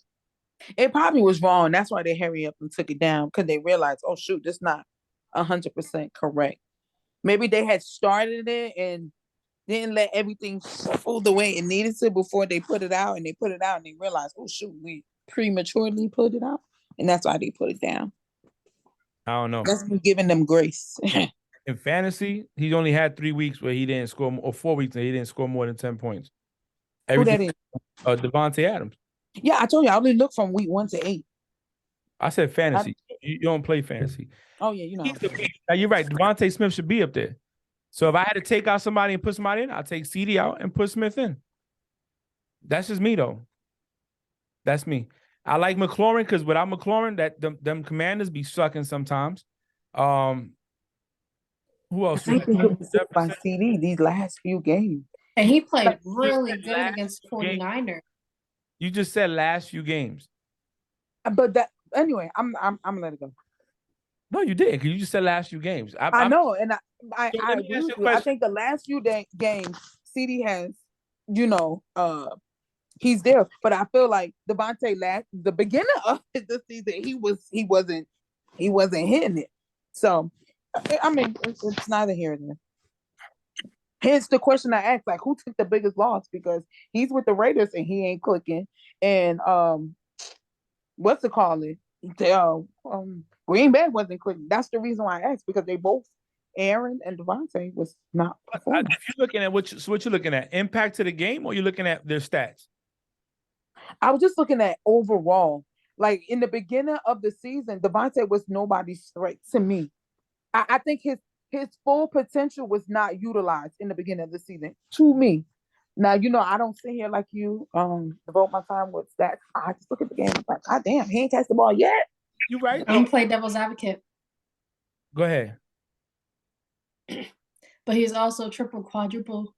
It probably was wrong. That's why they hurry up and took it down, because they realized, oh shoot, that's not 100% correct. Maybe they had started it and didn't let everything fall the way it needed to before they put it out, and they put it out and they realized, oh shoot, we prematurely put it out, and that's why they put it down. I don't know. That's me giving them grace. In fantasy, he only had 3 weeks where he didn't score, or 4 weeks that he didn't score more than 10 points. Who that is? Devontae Adams. Yeah, I told you I only look from week 1 to 8. I said fantasy. You don't play fantasy. Oh yeah, you know. Now you're right. Devontae Smith should be up there. So if I had to take out somebody and put somebody in, I'll take CD out and put Smith in. That's just me though. That's me. I like McLaurin because without McLaurin, them Commanders be sucking sometimes. Who else? I think he hit the by CD these last few games. And he played really good against 49ers. You just said last few games. But that anyway, I'm gonna let it go. No, you did, because you just said last few games. I know, and I So let me agree ask you with a you. I question. think the last few games, CD has, he's there. But I feel like Devontae the beginning of the season, he wasn't hitting it. So I mean, it's neither here nor there. Hence the question I asked, like, who took the biggest loss? Because he's with the Raiders and he ain't clicking. And what's it called? Green Bay wasn't clicking. That's the reason why I asked, because they both Aaron and Devontae was not performing. If you're looking at what you're looking at, impact to the game, or you're looking at their stats? I was just looking at overall. Like in the beginning of the season, Devontae was nobody's threat to me. I think his full potential was not utilized in the beginning of the season to me. Now, I don't sit here like you, devote my time with stats. I just look at the game like, God damn, he ain't touched the ball yet. You right? I'm gonna play devil's advocate, Go ahead. but he's also triple, quadruple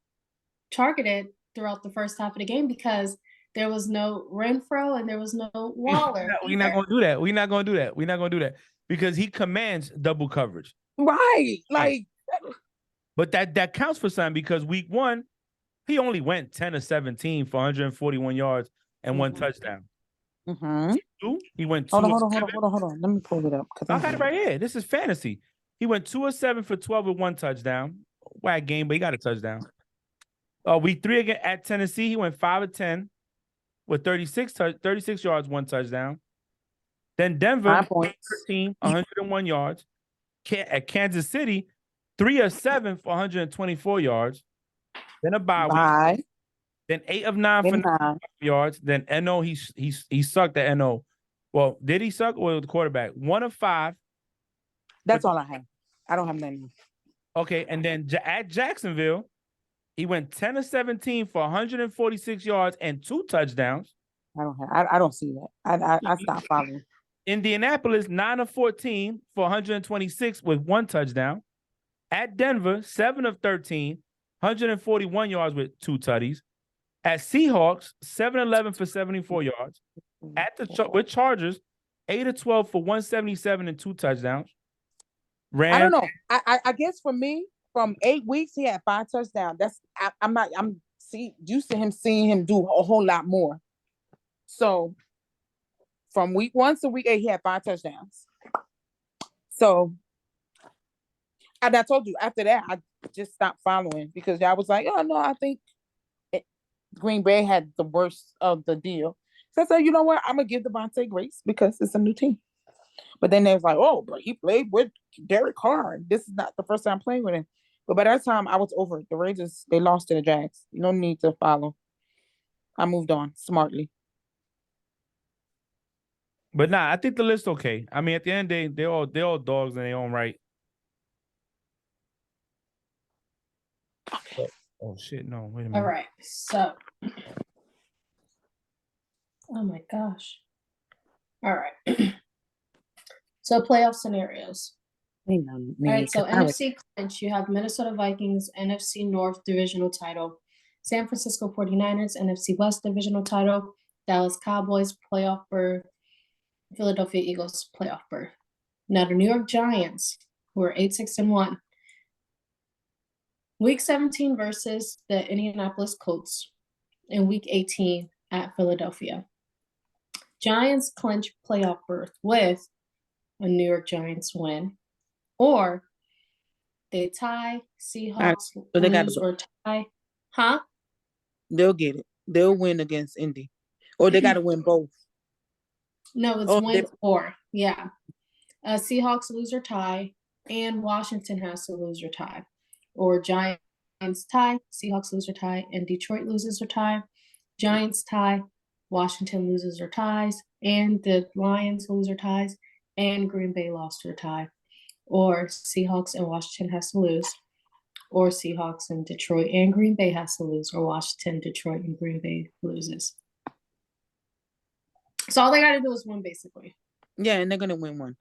targeted throughout the first half of the game because there was no Renfro and there was no Waller. We're not gonna do that. We're not gonna do that because he commands double coverage. Right. Like, But that counts for something because week 1, he only went 10 of 17 for 141 yards and 1 touchdown. mm-hmm. 2, he went 2 Hold of on. 7. Let me pull it up. I got it right here. This is fantasy. He went 2 of 7 for 12 with 1 touchdown. Whack game, but he got a touchdown. Week 3 again at Tennessee, he went 5 of 10 with 36 yards, 1 touchdown. Then Denver, 5 points. 13, 101 yards. At Kansas City, 3 of 7 for 124 yards. Then a bye week. Bye. Then 8 of 9 for 9 yards. Then NO, he sucked at NO. Well, did he suck or was the quarterback? 1 of 5. That's all I have. I don't have nothing. Okay, and then at Jacksonville, he went 10 of 17 for 146 yards and 2 touchdowns. I don't see that. I stopped following. Indianapolis, 9 of 14 for 126 with 1 touchdown. At Denver, 7 of 13, 141 yards with 2 tutties. At Seahawks, 7-11 for 74 yards. At with Chargers, 8 of 12 for 177 and 2 touchdowns. I don't know. I guess for me, from 8 weeks, he had 5 touchdowns. I'm used to him seeing him do a whole lot more. So from week 1 to week 8, he had 5 touchdowns. So, and I told you after that, I just stopped following because I was like, oh no, I think Green Bay had the worst of the deal. So I said, you know what? I'm gonna give Devontae grace because it's a new team. But then they was like, oh, but he played with Derek Carr. This is not the first time playing with him. But by that time, I was over it. The Raiders, they lost to the Jags. No need to follow. I moved on smartly. But nah, I think the list's okay. I mean, at the end of the day, they're all dogs in their own right. Oh shit, no, wait a minute. All right, so, oh my gosh. All right. So playoff scenarios. All right, so NFC clinch, you have Minnesota Vikings, NFC North divisional title, San Francisco 49ers, NFC West divisional title, Dallas Cowboys playoff berth, Philadelphia Eagles playoff berth. Now the New York Giants, who are 8-6-1. Week 17 versus the Indianapolis Colts, in week 18 at Philadelphia. Giants clinch playoff berth with a New York Giants win, or they tie, Seahawks lose or tie. Huh? They'll get it. They'll win against Indy. Or they got to win both. No, it's win or. Yeah. Seahawks lose or tie, and Washington has to lose or tie. Or Giants tie, Seahawks lose or tie, and Detroit loses or tie. Giants tie, Washington loses or ties, and the Lions lose or ties, and Green Bay lost or tie. Or Seahawks and Washington has to lose. Or Seahawks and Detroit and Green Bay has to lose. Or Washington, Detroit, and Green Bay loses. So all they got to do is win, basically. Yeah, and they're going to win one.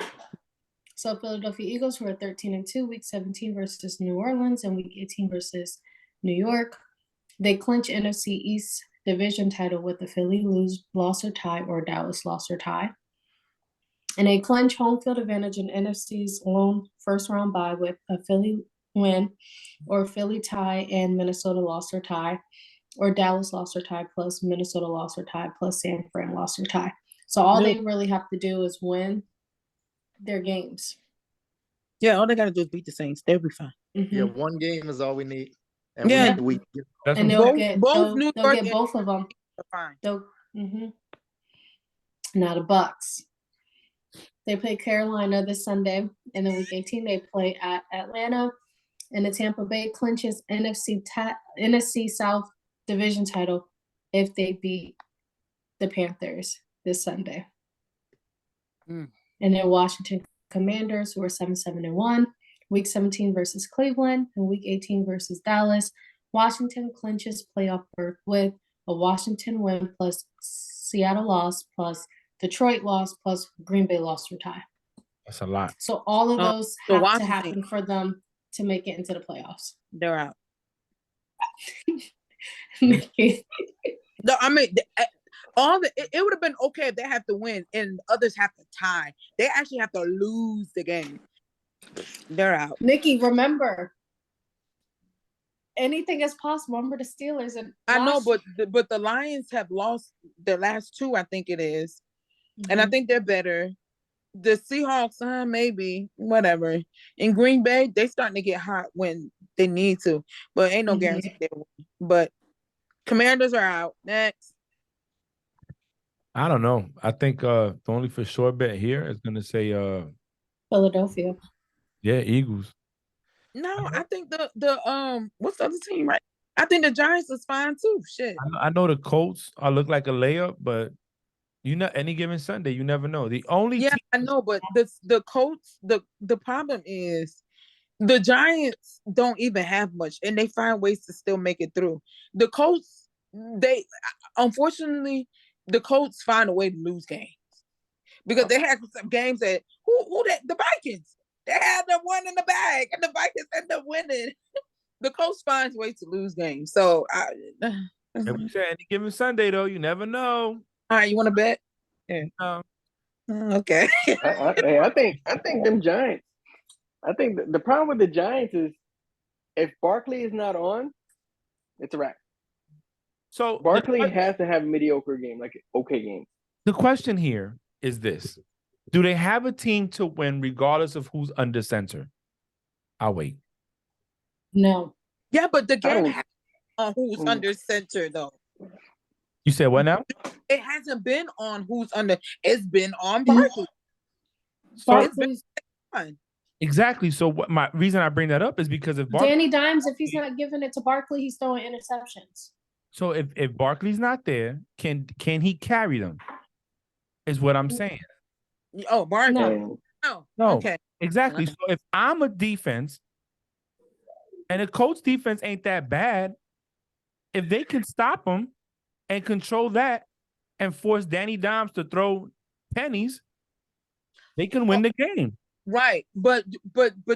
So Philadelphia Eagles, who are 13-2, week 17 versus New Orleans, and week 18 versus New York. They clinch NFC East division title with the Philly loss or tie, or Dallas loss or tie. And they clinch home field advantage in NFC's lone first round bye with a Philly win, or Philly tie and Minnesota loss or tie, or Dallas loss or tie plus Minnesota loss or tie plus San Fran loss or tie. So all they really have to do is win their games. Yeah, all they got to do is beat the Saints. They'll be fine. Mm-hmm. Yeah, one game is all we need. And Yeah. And they'll get both of them. Fine. Now the Bucks. They play Carolina this Sunday, and then week 18 they play at Atlanta, And the Tampa Bay clinches NFC South division title if they beat the Panthers this Sunday. Mm. And then Washington Commanders, who are 7-1, Week 17 versus Cleveland, and Week 18 versus Dallas. Washington clinches playoff berth with a Washington win plus Seattle loss plus Detroit loss plus Green Bay loss for tie. That's a lot. So all of those so have to Washington- happen for them to make it into the playoffs. They're out. Nikki. No, I mean, it would have been okay if they have to win and others have to tie. They actually have to lose the game. They're out. Nikki, remember, anything is possible. Remember the Steelers and I know, but the Lions have lost their last two, I think it is, and I think they're better. The Seahawks, maybe whatever. In Green Bay, they starting to get hot when they need to, but ain't no guarantee they will. But Commanders are out. Next. I don't know. I think the only for sure bet here is gonna say Philadelphia. yeah, Eagles. No, I think the what's the other team, right? I think the Giants is fine too. Shit. I know the Colts look like a layup, but you know, any given Sunday, you never know. The only Yeah, team I know, but the Colts, the problem is the Giants don't even have much, and they find ways to still make it through. The Colts, unfortunately, the Colts find a way to lose games because they had some games that the Vikings, they had the one in the bag, and the Vikings end up winning. The Colts finds ways to lose games, so like we said, any given Sunday though, you never know. all right, you want to bet? Yeah. Okay. I think them Giants. I think the problem with the Giants is if Barkley is not on, it's a wrap. So Barkley has to have a mediocre game, like okay game. the question here is this: do they have a team to win regardless of who's under center? I'll wait. No. Yeah, but the game don't- has on who's under center though. You said what now? It hasn't been on who's under. It's been on Barkley. So Barkley's- Fine. exactly. So what my reason I bring that up is because if Danny Dimes, if he's not giving it to Barkley, he's throwing interceptions. so if Barkley's not there, can he carry them? Is what I'm saying. Oh, Barkley. No. And No. No. Okay. Exactly. So if I'm a defense and the Colts defense ain't that bad, if they can stop them and control that and force Danny Dimes to throw pennies, they can win the game. Right. But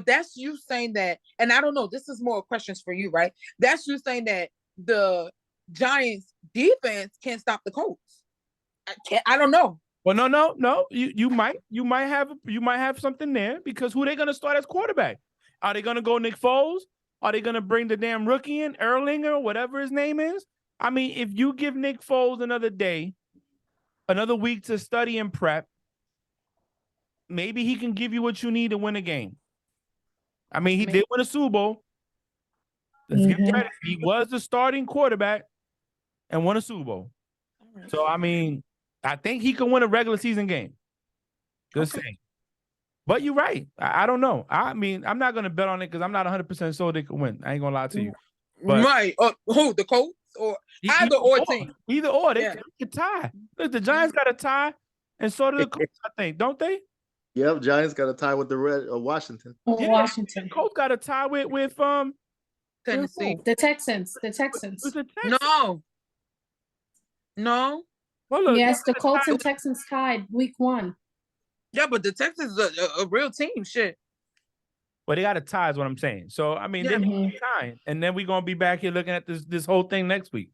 that's you saying that, and I don't know, this is more questions for you, right? That's you saying that the Giants defense can't stop the Colts. I don't know. Well, no. You might have something there because who they gonna start as quarterback? Are they gonna go Nick Foles? Are they gonna bring the damn rookie in, Erlinger, whatever his name is? I mean, if you give Nick Foles another day, another week to study and prep, maybe he can give you what you need to win a game. I mean, he did win a Super Bowl. Let's give him credit. He was the starting quarterback and won a Super Bowl. So, I mean, I think he can win a regular season game. Just saying. But you're right. I don't know. I mean, I'm not going to bet on it because I'm not 100% sure they can win. I ain't going to lie to you. But right. Who? The Colts? Or either or team? Either or. They Yeah. can tie. Look, the Giants got a tie, and so do the Colts, I think. Don't they? Yep, Giants got a tie with the Washington. Yeah. Washington. The Colts got a tie with Tennessee. The Texans. with the Texans. No. Well, look, Yes, the they got a Colts tie and Texans tied week 1. Yeah, but the Texans is a real team. Shit. Well, they got a tie is what I'm saying. So, I mean, Yeah. they're tying. And then we're going to be back here looking at this whole thing next week.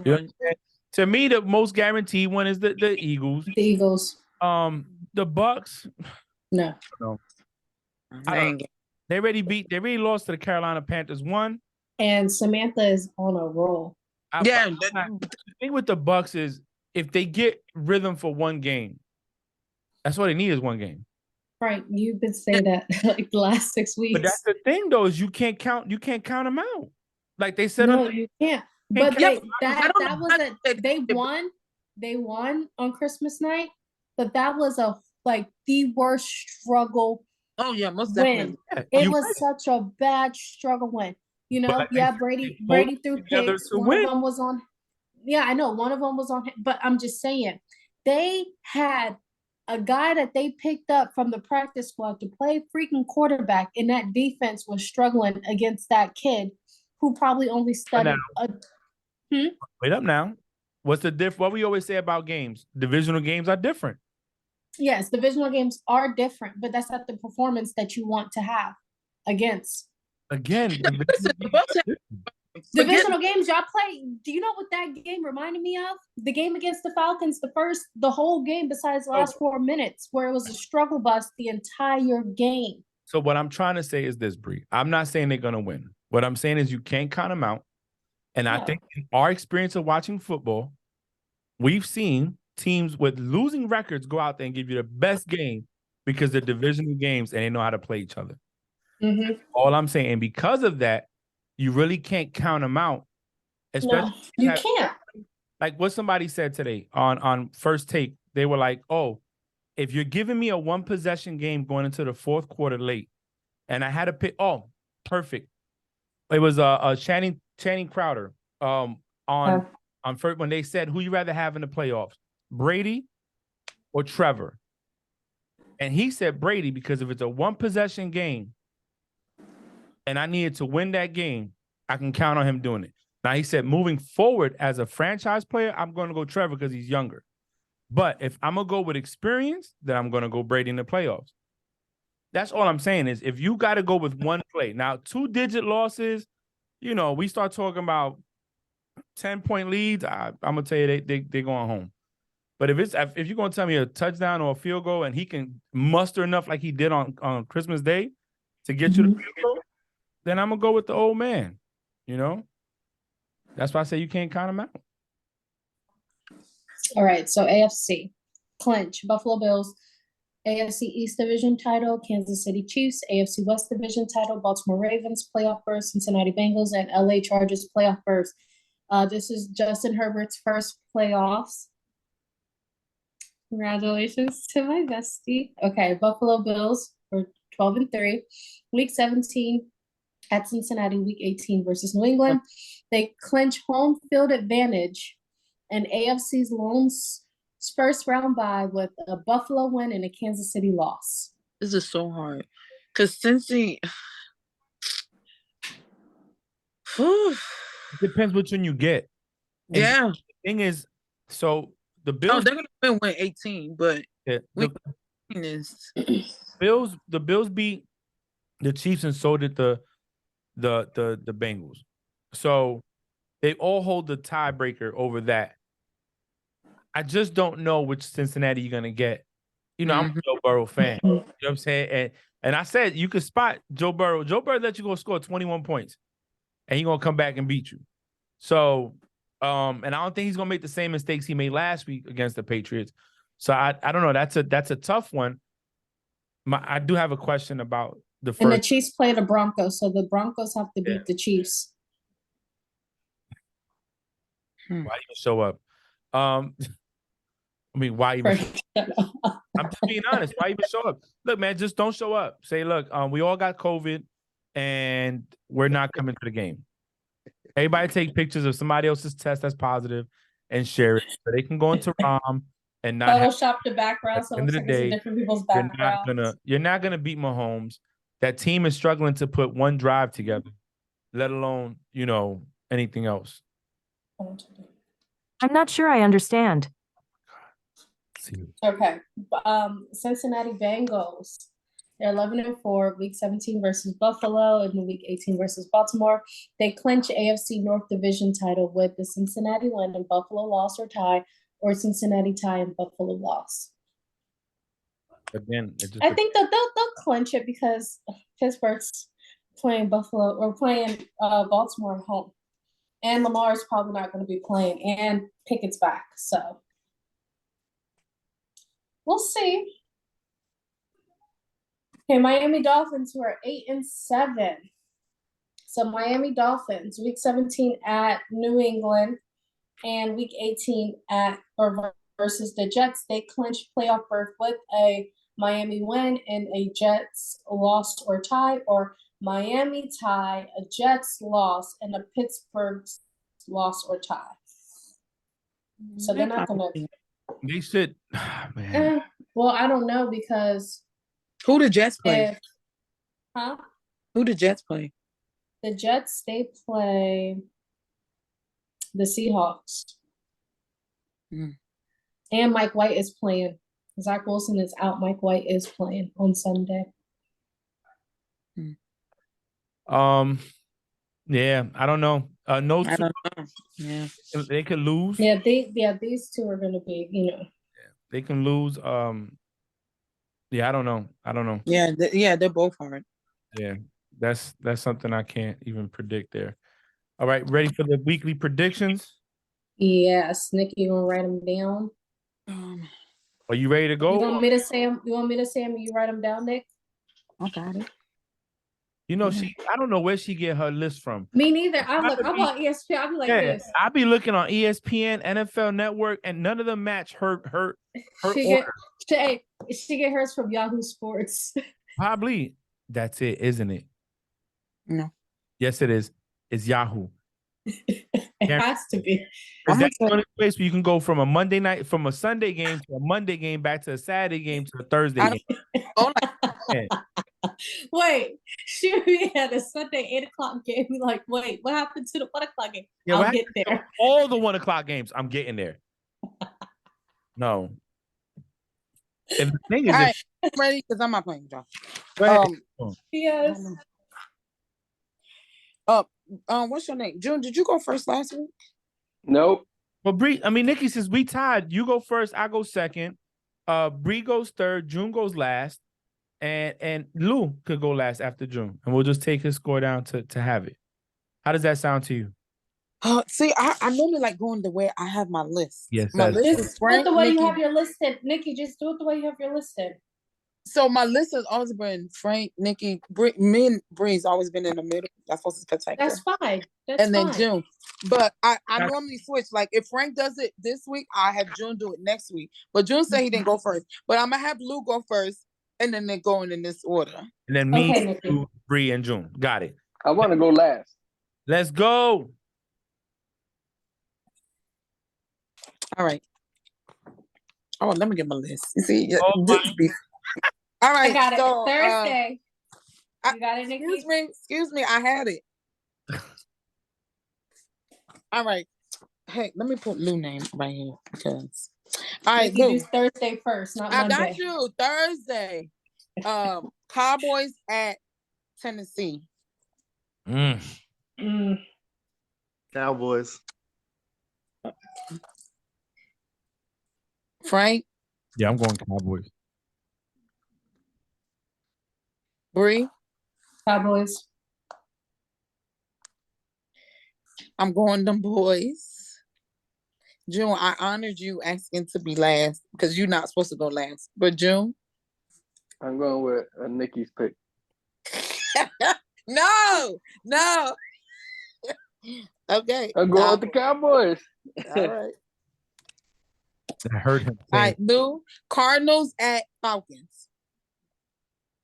You understand? To me, the most guaranteed one is the Eagles. The Eagles. The Bucks, No. they already lost to the Carolina Panthers 1. And Samantha is on a roll. Yeah. The thing with the Bucks is if they get rhythm for one game, that's all they need is one game. Right. You've been saying that like the last 6 weeks. But that's the thing, though, is you can't count them out. Like they said, No, you can't. But count that was they won on Christmas night, but that was the worst struggle Oh yeah, most win. definitely. It You was such a bad struggle win. You know, But they yeah, pulled Brady threw together picks. to One of win. them was on. Yeah, I know one of them was on. But I'm just saying, they had a guy that they picked up from the practice squad to play freaking quarterback, and that defense was struggling against that kid who probably only studied a. Wait up now. What's the diff? What we always say about games? Divisional games are different. Yes, divisional games are different, but that's not the performance that you want to have against. Again, Listen, the Bucks have- forget Divisional games, y'all play. Do you know what that game reminded me of? The game against the Falcons, the whole game besides the last 4 minutes, where it was a struggle bus the entire game. So what I'm trying to say is this, Bree. I'm not saying they're gonna win. What I'm saying is you can't count them out. And I No. think in our experience of watching football, we've seen teams with losing records go out there and give you the best game because they're divisional games and they know how to play each other. Mm-hmm. All I'm saying, and because of that, you really can't count them out. Especially No, you can't. like what somebody said today on First Take. They were like, "Oh, if you're giving me a one possession game going into the fourth quarter late, and I had to pick, oh, perfect. It was Channing Crowder on first when they said who you rather have in the playoffs, Brady or Trevor, and he said Brady because if it's a one possession game, and I needed to win that game, I can count on him doing it. Now he said moving forward as a franchise player, I'm going to go Trevor because he's younger. But if I'm gonna go with experience, then I'm gonna go Brady in the playoffs. That's all I'm saying is if you got to go with one play. Now, 2-digit losses, you know, we start talking about 10-point leads. I'm gonna tell you they're going home. But if you're gonna tell me a touchdown or a field goal and he can muster enough like he did on Christmas Day to get you the field goal, then I'm gonna go with the old man. You know, that's why I say you can't count him out. All right, so AFC clinch Buffalo Bills, AFC East Division title, Kansas City Chiefs, AFC West Division title, Baltimore Ravens, playoff berth, Cincinnati Bengals, and LA Chargers playoff berth. This is Justin Herbert's first playoffs. Congratulations to my bestie. Okay, Buffalo Bills were 12-3. Week 17 at Cincinnati, week 18 versus New England. They clinch home field advantage and AFC's lone first round bye with a Buffalo win and a Kansas City loss. this is so hard because Cincy. It depends which one you get. And Yeah. the thing is, so the No, Bills, they're gonna win 18, but the is Bills beat the Chiefs and so did the Bengals. So they all hold the tiebreaker over that. I just don't know which Cincinnati you're gonna get. You know, I'm a Joe Burrow fan. You know what I'm saying? And I said you could spot Joe Burrow. Joe Burrow let you go score 21 points, and he's gonna come back and beat you. So, and I don't think he's gonna make the same mistakes he made last week against the Patriots. So I don't know. That's a tough one. I do have a question about the first. And the Chiefs play the Broncos, so the Broncos have to beat the Chiefs. Why even show up? I mean, why even? I'm just being honest. Why even show up? Look, man, just don't show up. Say, look, we all got COVID, and we're not coming to the game. Everybody take pictures of somebody else's test that's positive and share it, so they can go into ROM and not Photoshop the background so it looks like it's different people's backgrounds. You're not gonna beat Mahomes. That team is struggling to put one drive together, let alone anything else. I'm not sure I understand. Okay. Cincinnati Bengals. They're 11-4, week 17 versus Buffalo, and then week 18 versus Baltimore. They clinch AFC North Division title with the Cincinnati win and Buffalo loss or tie, or Cincinnati tie and Buffalo loss. Again, I think that they'll clinch it because Pittsburgh's playing Buffalo or playing Baltimore at home. And Lamar's probably not going to be playing, and Pickett's back. So we'll see. Okay, Miami Dolphins, who are 8-7. So Miami Dolphins, week 17 at New England, and week 18 versus the Jets. They clinched playoff berth with a Miami win and a Jets loss or tie, or Miami tie, a Jets loss, and a Pittsburgh loss or tie. So they're not gonna. They should, man. Well, I don't know because Who the Jets play? if Who the Jets play? the Jets, they play the Seahawks. Mm. And Mike White is playing. Zach Wilson is out. Mike White is playing on Sunday. Yeah, I don't know. No, I don't know. Yeah. they could lose. Yeah, these two are gonna be, They can lose. Yeah, I don't know. Yeah, they're both hard. Yeah, that's something I can't even predict there. All right, ready for the weekly predictions? Yes, Nick, you gonna write them down? Are you ready to go? You want me to say them? You want me to say them? You write them down, Nick? I got it. You know, I don't know where she get her list from. Me neither. I'm on ESPN. I'll be like this. I be looking on ESPN, NFL Network, and none of them match her order. She get hers from Yahoo Sports. Probably. That's it, isn't it? No. Yes, it is. It's Yahoo. It has to be. Is that the only place where you can go from a Sunday game to a Monday game back to a Saturday game to a Thursday game? Yeah. Wait, she be at a Sunday 8:00 game. Be like, wait, what happened to the 1:00 game? Yeah, I'll get there. All the 1:00 games, I'm getting there. No. And the thing is, all right, I'm ready because I'm not playing with y'all. Yes. What's your name? June, did you go first last week? Nope. Well, Bree, Nikki, since we tied, you go first, I go second. Bree goes third, June goes last, and Lou could go last after June, and we'll just take his score down to have it. How does that sound to you? See, I normally like going the way I have my list. Yes, my list is Just do it Frank, the way Nikki. you have your listed. Nikki, just do it the way you have your listed. So my list has always been Frank, Nikki, me and Bree's always been in the middle. That's supposed to protect That's her. fine. That's And then fine. June. But I normally switch. Like if Frank does it this week, I have June do it next week. But June said he didn't go first. But I'm gonna have Lou go first, and then they're going in this order. And then me, Okay, Nikki. Lou, Bree, and June. Got it. I want to go last. Let's go. All right. Oh, let me get my list. You see, Oh, all right. I got it. So, Thursday. You got it, Nikki? Excuse me. I had it. All right. Hey, let me put Lou name right here because. All right, Nikki, Lou. do Thursday first, not I Monday. got you. Thursday. Cowboys at Tennessee. Cowboys. Frank, Yeah, I'm going Cowboys. Bree, Cowboys. I'm going them boys. June, I honored you asking to be last because you're not supposed to go last. But June, I'm going with Nikki's pick. no. Okay. I'm going with the Cowboys. All right. I heard him All say right, Lou. Cardinals at Falcons.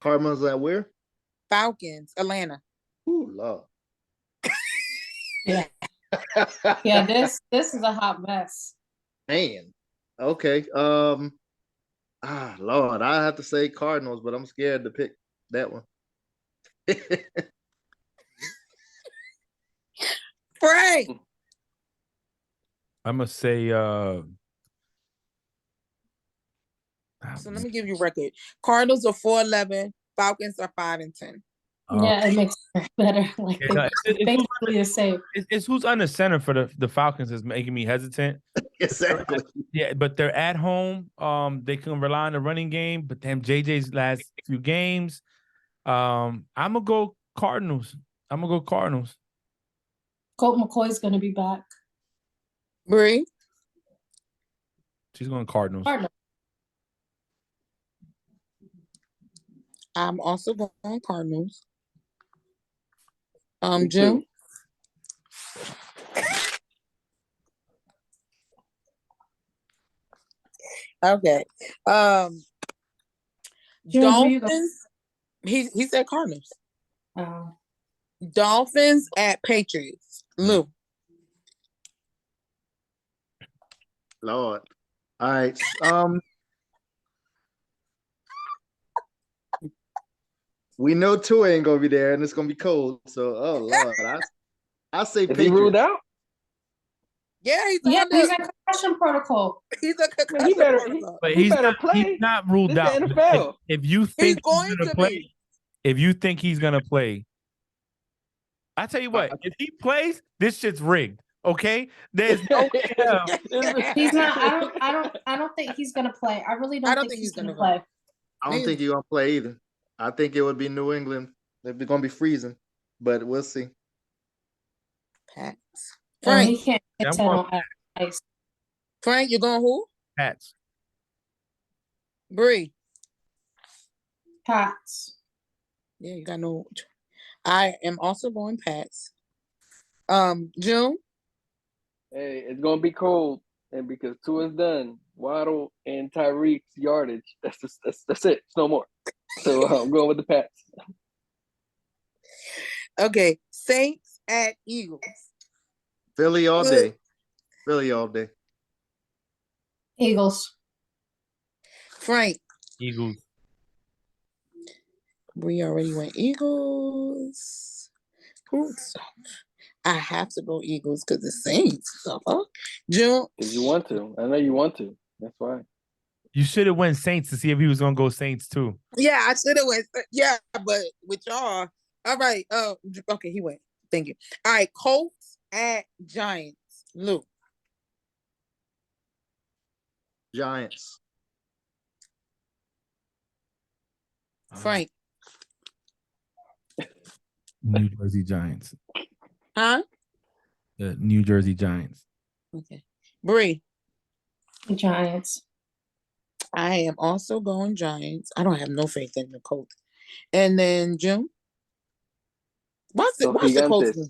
Cardinals at where? Falcons, Atlanta. Ooh, Lord. Yeah. Yeah, this is a hot mess. Man. Okay. Lord, I have to say Cardinals, but I'm scared to pick that one. Frank. I'm gonna say So let me give you a record. Cardinals are 4-11. Falcons are 5-10. Yeah, it makes it better. Like Yeah, they basically the same. it's who's under center for the Falcons is making me hesitant. Exactly. Yeah, but they're at home. They can rely on the running game, but damn JJ's last few games. I'm gonna go Cardinals. Colt McCoy's gonna be back. Bree. She's going Cardinals. I'm also going Cardinals. June. Okay. June, who you go? Dolphins. He said Cardinals. Oh, Dolphins at Patriots. Lou. Lord. All right. We know Tua ain't gonna be there, and it's gonna be cold. So, oh Lord, I say Is he ruled Patriots. out? Yeah, he's yeah, on he's the. in concussion protocol. He's a Man, concussion he better protocol. But he better play. he's not ruled This the out. NFL. If you He's think going gonna to play, be. if you think he's gonna play, I tell you what, if he plays, this shit's rigged. Okay, there's no way in hell. He's not. I don't think he's gonna play. I really don't, think he's gonna play. I don't think he's gonna play either. I think it would be New England. They're gonna be freezing, but we'll see. Pats. Oh, he Frank. can't I'm attend going on ice. Frank, you're going who? Pats. Bree. Pats. Yeah, you got no. I am also going Pats. June. Hey, it's gonna be cold, and because Tua's done, Waddle and Tyreek's yardage. That's it. It's no more. So I'm going with the Pats. Okay, Saints at Eagles. Philly all day. Philly all day. Eagles. Frank. Eagles. We already went Eagles. Who's I have to go Eagles because the Saints. The fuck? June. Because you want to. I know you want to. That's why. You should have went Saints to see if he was gonna go Saints too. Yeah, I should have went. Yeah, but with y'all. All right. Okay, he went. Thank you. All right, Colts at Giants. Lou. Giants. Frank. New Jersey Giants. Huh? The New Jersey Giants. Okay. Bree. Giants. I am also going Giants. I don't have no faith in the Colts. And then June. What's the Colts? Gigantes.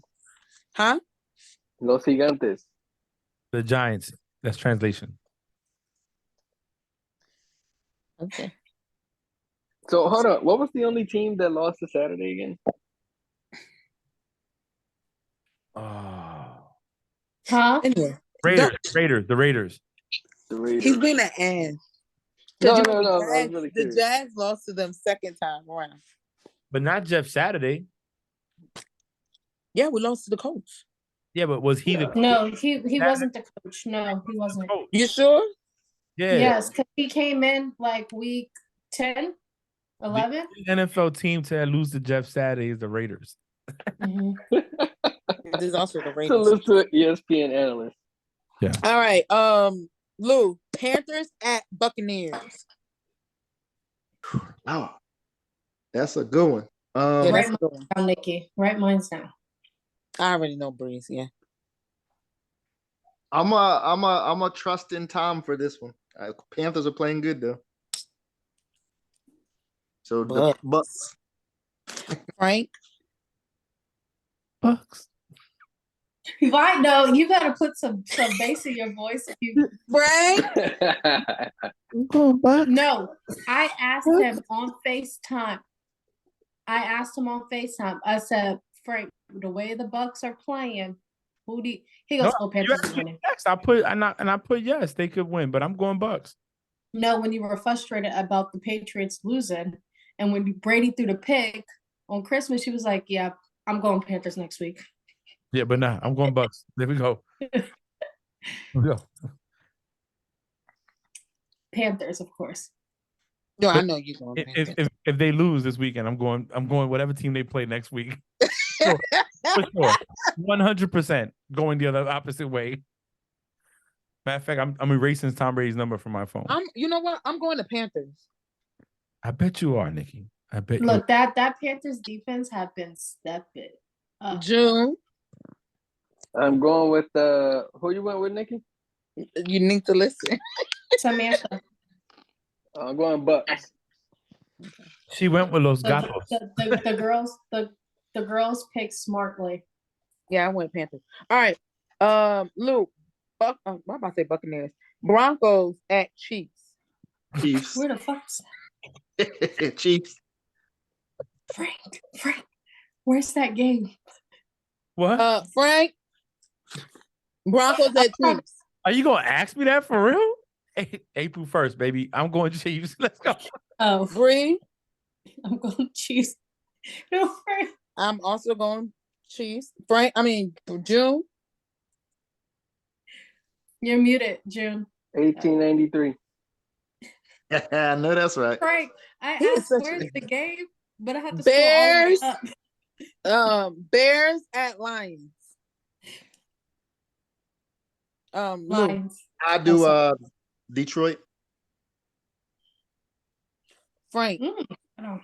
Huh? Los Gigantes. The Giants. That's translation. Okay. So hold on. What was the only team that lost to Saturday again? Oh. Huh? Anyway. Raiders. The Raiders. The Raiders. He's been an ass. No, You no, know, no. I was really the curious. Jags lost to them second time around. But not Jeff Saturday. Yeah, we lost to the Colts. Yeah, but was he the coach? No, he wasn't the coach. No, he wasn't. Coach? You sure? Yeah. Yes, because he came in like week 10, 11. The NFL team to lose to Jeff Saturday is the Raiders. Mhm. This is also the Raiders. Salute to ESPN analyst. All right. Lou, Panthers at Buccaneers. Oh, that's a good one. Yeah, that's Right. a good one. Down, Nikki. Right minds down. I already know Breeze, yeah. I'm a trust in Tom for this one. Panthers are playing good though. So the Bucks. Frank. Bucks. Right, no, you gotta put some bass in your voice. If you Frank. I'm going Bucks. no, I asked him on FaceTime. I said, Frank, the way the Bucks are playing, who do you, he goes, oh, Panthers are winning. Yes, I put yes, they could win, but I'm going Bucks. No, when you were frustrated about the Patriots losing, and when Brady threw the pick on Christmas, she was like, yeah, I'm going Panthers next week. Yeah, but nah, I'm going Bucks. There we go. There we go. Panthers, of course. No, I know you're going Panthers. If they lose this weekend, I'm going whatever team they play next week. For sure. 100% going the other opposite way. Matter of fact, I'm erasing Tom Brady's number from my phone. You know what? I'm going to Panthers. I bet you are, Nikki. I bet Look, that Panthers defense have been stepping up. June. I'm going with who you went with, Nikki? You need to listen. Samantha. I'm going Bucks. she went with Los The, Gatos. the girls pick smartly. Yeah, I went Panthers. All right. Luke. I'm about to say Buccaneers. Broncos at Chiefs. Chiefs. Where the fuck's Chiefs. Frank, where's that game? What? Frank, Broncos at Chiefs. Are you gonna ask me that for real? April 1st, baby. I'm going Chiefs. Let's go. Oh, Bree, I'm going Chiefs. No, Frank. I'm also going Chiefs. June. You're muted, June. 1893. I know that's right. Frank, I He is asked such where's a- the game, but I have to scroll all the way Bears. up. Bears at Lions. Lou. Lions. I do Also. Detroit. Frank, Oh,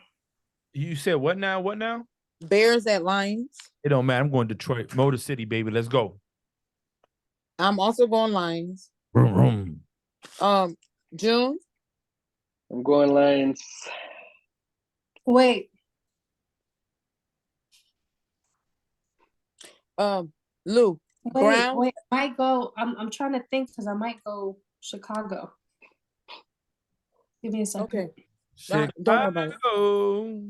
You said what now? What now? Bears at Lions. It don't matter. I'm going Detroit. Motor City, baby. Let's go. I'm also going Lions. Vroom, vroom. June. I'm going Lions. wait. Lou. Browns. Wait. Might go. I'm trying to think because I might go Chicago. Give me a second. Okay. Don't worry about it. Chicago.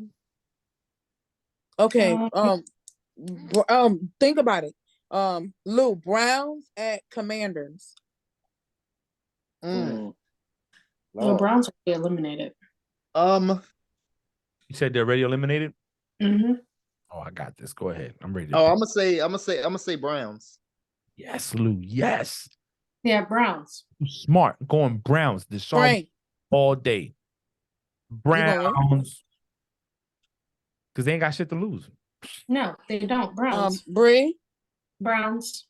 Okay. Think about it. Lou, Browns at Commanders. Mm. The Lord. Browns will be eliminated. You said they're already eliminated? Mm-hmm. Oh, I got this. Go ahead. I'm ready. I'm gonna say Browns. Yes, Lou. Yes. Yeah, Browns. Smart. Going Browns. Deshaun Frank. all day. going what? Browns. Because they ain't got shit to lose. No, they don't. Browns. Bree. Browns.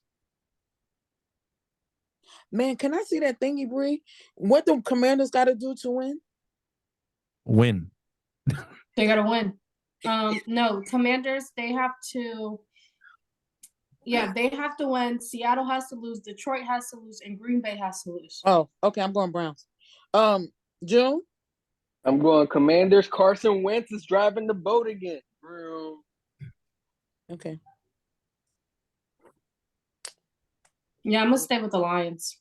Man, can I see that thingy, Bree? What the Commanders got to do to win? Win. They gotta win. No, Commanders, they have to. Yeah, they have to win. Seattle has to lose. Detroit has to lose, and Green Bay has to lose. Oh, okay. I'm going Browns. June. I'm going Commanders. Carson Wentz is driving the boat again. Vroom. Okay. Yeah, I'm gonna stay with the Lions.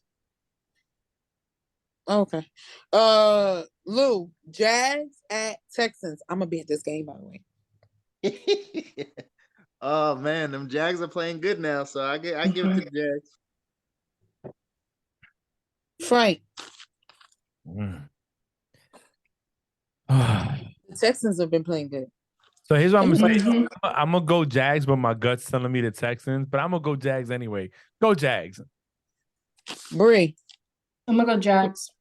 Okay. Lou, Jags at Texans. I'm gonna be at this game, by the way. Oh man, them Jags are playing good now, so I give it to the Jags. Frank, Mm. the Texans have been playing good. So here's what I'm gonna say. Mhm. I'm gonna go Jags, but my gut's telling me the Texans. But I'm gonna go Jags anyway. Go Jags. Bree, I'm gonna go Jags.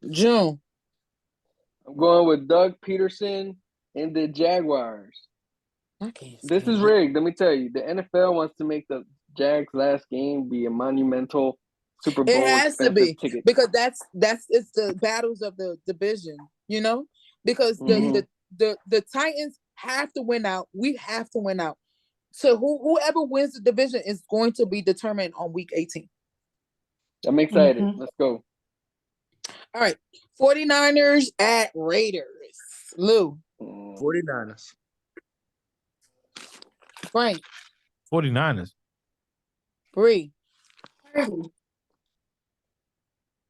June. I'm going with Doug Peterson and the Jaguars. I can't. This stand is it. rigged. Let me tell you. The NFL wants to make the Jags' last game be a monumental Super Bowl It has to expensive be ticket. because that's it's the battles of the division, you know, because Mhm. the Titans have to win out. We have to win out. So whoever wins the division is going to be determined on week 18. I'm excited. Mhm. Let's go. All right. 49ers at Raiders. Lou, 49ers. Frank, 49ers. Bree. Purdy.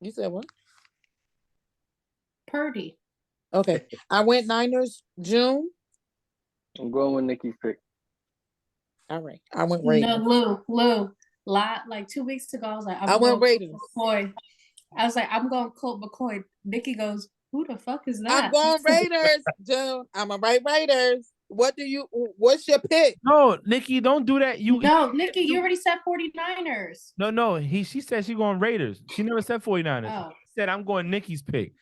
You said what? Purdy. Okay. I went Niners. June. I'm going with Nikki's pick. All right. I went No, Raiders. Lou. Like 2 weeks ago, I was like, I went going Raiders. McCoy. I was like, I'm going Colt McCoy. Nikki goes, who the fuck is that? I'm going Raiders, June. I'm a Raiders. What's your pick? No, Nikki, don't do that. No, Nikki, you already said 49ers. No. She said she going Raiders. She never said 49ers. Oh. She said I'm going Nikki's pick.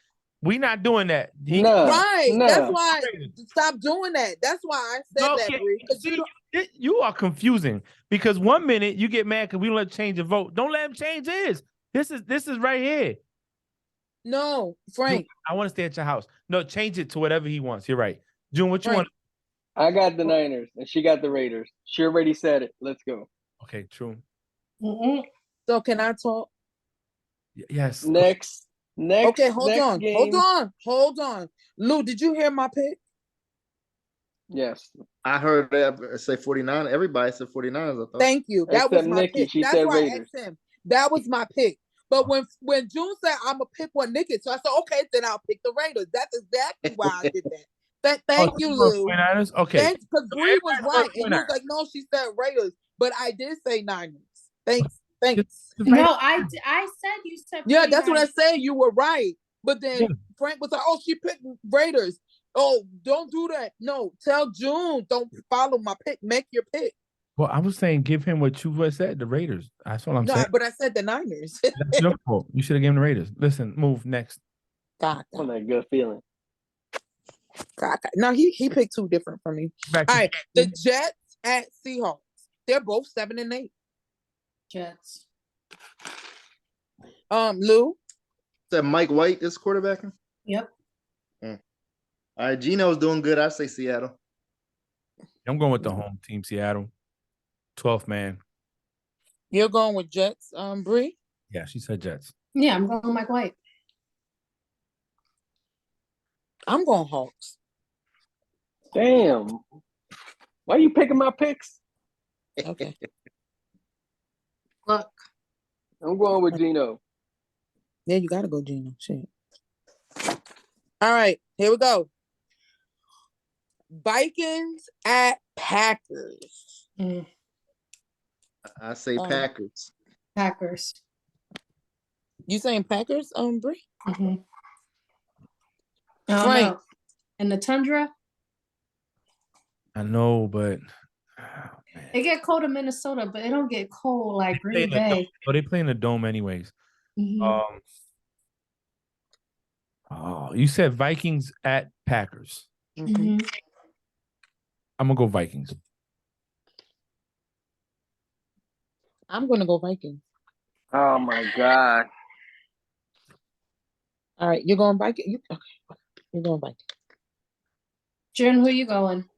We not doing that. No. Right. no. That's why. Stop doing that. That's why I said that, Okay, Bree. 'Cause see, you are confusing because 1 minute you get mad because we don't let him change your vote. Don't let him change his. This is right here. No, Frank. I want to stay at your house. No, change it to whatever he wants. You're right. June, what you Frank. want? I got the Niners and she got the Raiders. She already said it. Let's go. Okay, true. Mm-mm. So can I talk? Yes. Next. Okay, hold next on. game. Hold on. Lou, did you hear my pick? Yes. I heard that say 49. Everybody said 49ers. I thought. Thank you. That was Except my Nikki, pick. she That's said why Raiders. I asked him. That was my pick. But when June said I'm gonna pick one Knicks, so I said, okay, then I'll pick the Raiders. That's exactly why I did that. Thank you, Lou. 49ers? Okay. Thanks, because So Bree was everybody's right, going and you was 49ers. like, no, she said Raiders, but I did say Niners. Thanks. The No, Raiders- I said you said. Yeah, that's what I 49ers. said. You were right, but then Yeah. Frank was like, oh, she picked Raiders. Oh, don't do that. No, tell June, don't follow my pick. Make your pick. Well, I was saying give him what you said, the Raiders. That's what I'm No, saying. but I said the Niners. That's your fault. You should have given the Raiders. Listen, move next. God, On that good feeling. God. No, he picked two different from me. Back All to right, the Jets at Seahawks. They're both 7-8. Jets. Lou. Is that Mike White is quarterbacking? Yep. All right, Gino's doing good. I say Seattle. I'm going with the home team, Seattle. 12th man. You're going with Jets, Bree. Yeah, she said Jets. Yeah, I'm going Mike White. I'm going Hawks. Damn. Why you picking my picks? Okay. Look. I'm going with Gino. Yeah, you gotta go, Gino. Shit. All right, here we go. Vikings at Packers. I say Um, Packers. Packers. You saying Packers, Bree? Mhm. I don't Frank. know. In the tundra, I know, but oh, man. it get cold in Minnesota, but it don't get cold like They play Green in the dome. Bay. Oh, they play in the dome anyways. Mhm. Oh, you said Vikings at Packers. Mhm. Mhm. I'm gonna go Vikings. I'm gonna go Vikings. Oh my God. All right, you're going Vikings. Okay, you're going Vikings. June, who you going?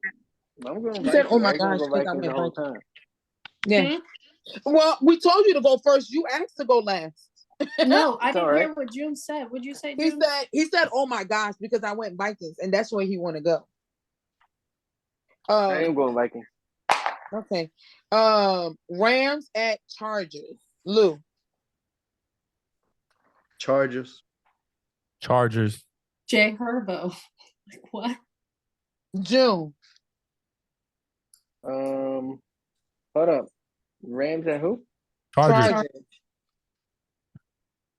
I'm going She said, Vikings. "Oh my I ain't gonna gosh," go because I Vikings the meant whole Vikings. time. Yeah. Hmm? Well, we told you to go first. You asked to go last. No, I It's didn't all hear right. what June said. What'd you say, He June? said, "Oh my gosh," because I went Vikings, and that's where he want to go. I am going Vikings. Okay. Rams at Chargers. Lou. Chargers. Chargers. Jay Herbo. Like what? June. Hold up. Rams at who? Chargers.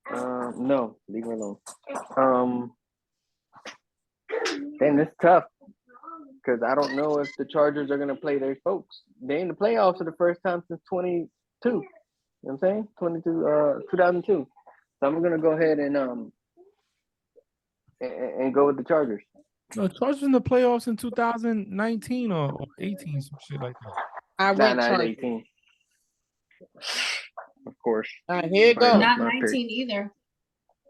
No, leave me alone. Then it's tough because I don't know if the Chargers are gonna play their folks. They in the playoffs for the first time since 22. You know what I'm saying? 2002. So I'm gonna go ahead and go with the Chargers. No, Chargers in the playoffs in 2019 or 18, some shit like that. I went Nah, Chargers. 18. Of course. All right, here it Right. goes. Not my pick. 19 either.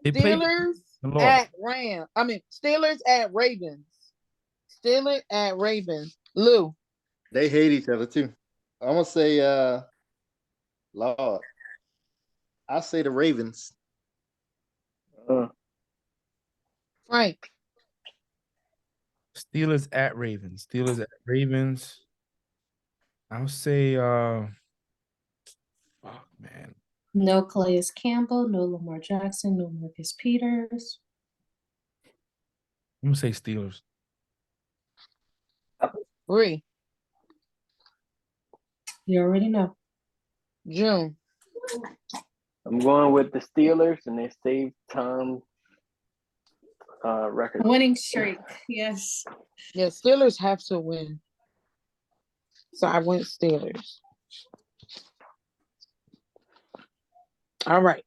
They played Steelers the Lord. at Rams. Steelers at Ravens. Steelers at Ravens. Lou. They hate each other too. I'm gonna say Lord. I say the Ravens. Frank. Steelers at Ravens. Steelers at Ravens. I'll say fuck, man. No Calais Campbell, no Lamar Jackson, no Marcus Peters. I'm gonna say Steelers. Bree. You already know. June. I'm going with the Steelers, and they saved Tom's record. Winning streak. Yes. Yeah, Steelers have to win. So I went Steelers. All right.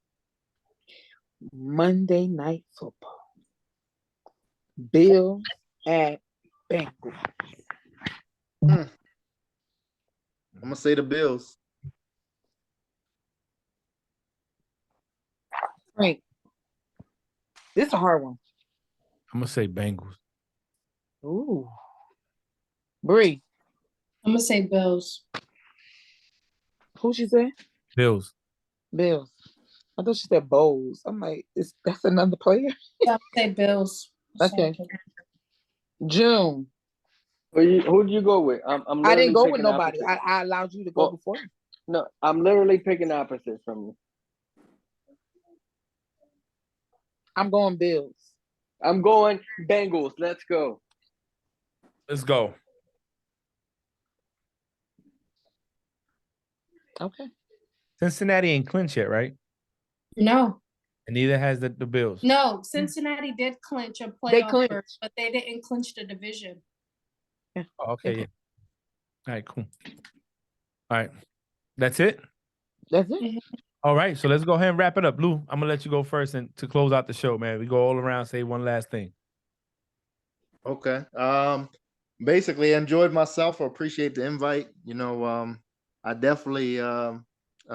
Monday Night Football. Bill at Bengals. I'm gonna say the Bills. Frank. This is a hard one. I'm gonna say Bengals. Ooh. Bree. I'm gonna say Bills. Who she said? Bills. Bills. I thought she said Bowls. I'm like, that's another player? Yeah, I'm gonna say Bills. Okay. June. Who'd you go with? I'm I didn't literally go with picking nobody. opposites. I allowed you to go Well, before me. No, I'm literally picking opposites from you. I'm going Bills. I'm going Bengals. Let's go. Let's go. Okay. Cincinnati ain't clinch yet, right? No, And neither has the Bills. no, Cincinnati did clinch a They playoff clinched. berth, but they didn't clinch the division. Oh, okay. Yeah. All right, cool. All right. That's it? That's it. All right. So let's go ahead and wrap it up. Lou, I'm gonna let you go first and to close out the show, man. We go all around, say one last thing. Okay. Basically enjoyed myself. I appreciate the invite. I definitely I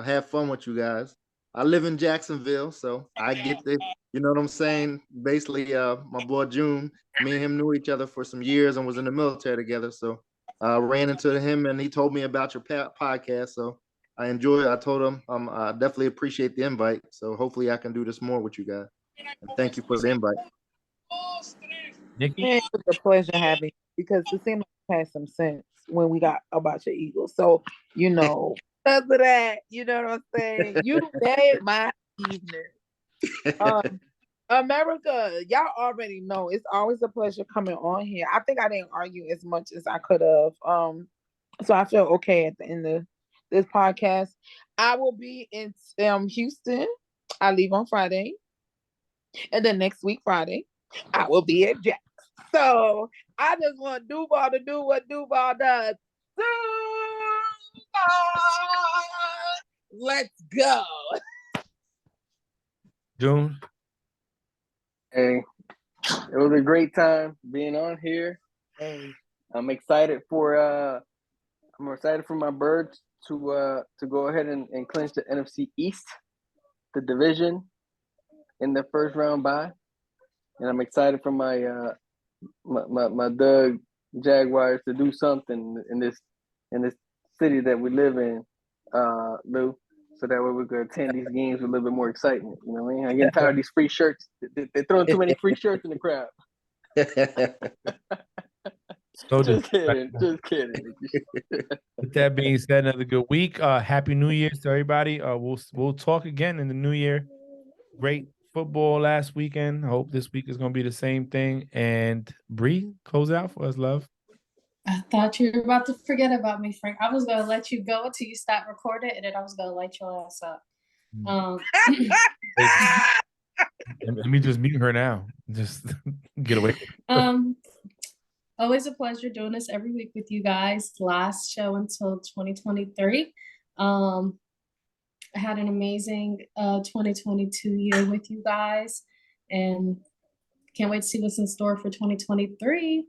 have fun with you guys. I live in Jacksonville, so I get the, you know what I'm saying? Basically, my boy June, me and him knew each other for some years and was in the military together. So I ran into him and he told me about your podcast. So I enjoy it. I told him I definitely appreciate the invite. So hopefully I can do this more with you guys. And thank you for the invite. Nikki? Man, it's a pleasure having you because it seemed like you had some sense when we got about your Eagles. So, because of that, you know what I'm saying? You made my evening. America, y'all already know it's always a pleasure coming on here. I think I didn't argue as much as I could have. So I feel okay at the end of this podcast. I will be in Houston. I leave on Friday. And then next week, Friday, I will be at Jack. So I just want Duval to do what Duval does. Duval! Let's go. June? Hey, it was a great time being on here. Hey. I'm excited for my Birds to go ahead and clinch the NFC East, the division in the first round bye. And I'm excited for my my Doug Jaguars to do something in this city that we live in, Lou, so that way we could attend these games with a little bit more excitement. You know what I mean? I get tired of these free shirts. They're throwing too many free shirts in the crowd. So Just kidding. With that being said, another good week. Happy New Year's to everybody. We'll talk again in the new year. Great football last weekend. Hope this week is gonna be the same thing. And Bree, close it out for us, love. I thought you were about to forget about me, Frank. I was gonna let you go until you stopped recording, and then I was gonna light your ass up. Let me just mute her now. Just get away. Always a pleasure doing this every week with you guys. Last show until 2023. I had an amazing 2022 year with you guys, and can't wait to see what's in store for 2023.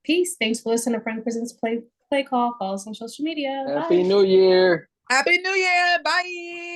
Peace. Thanks for listening to Frank Presents Play Call. Follow us on social media. Happy Bye. New Year. Happy New Year. Bye.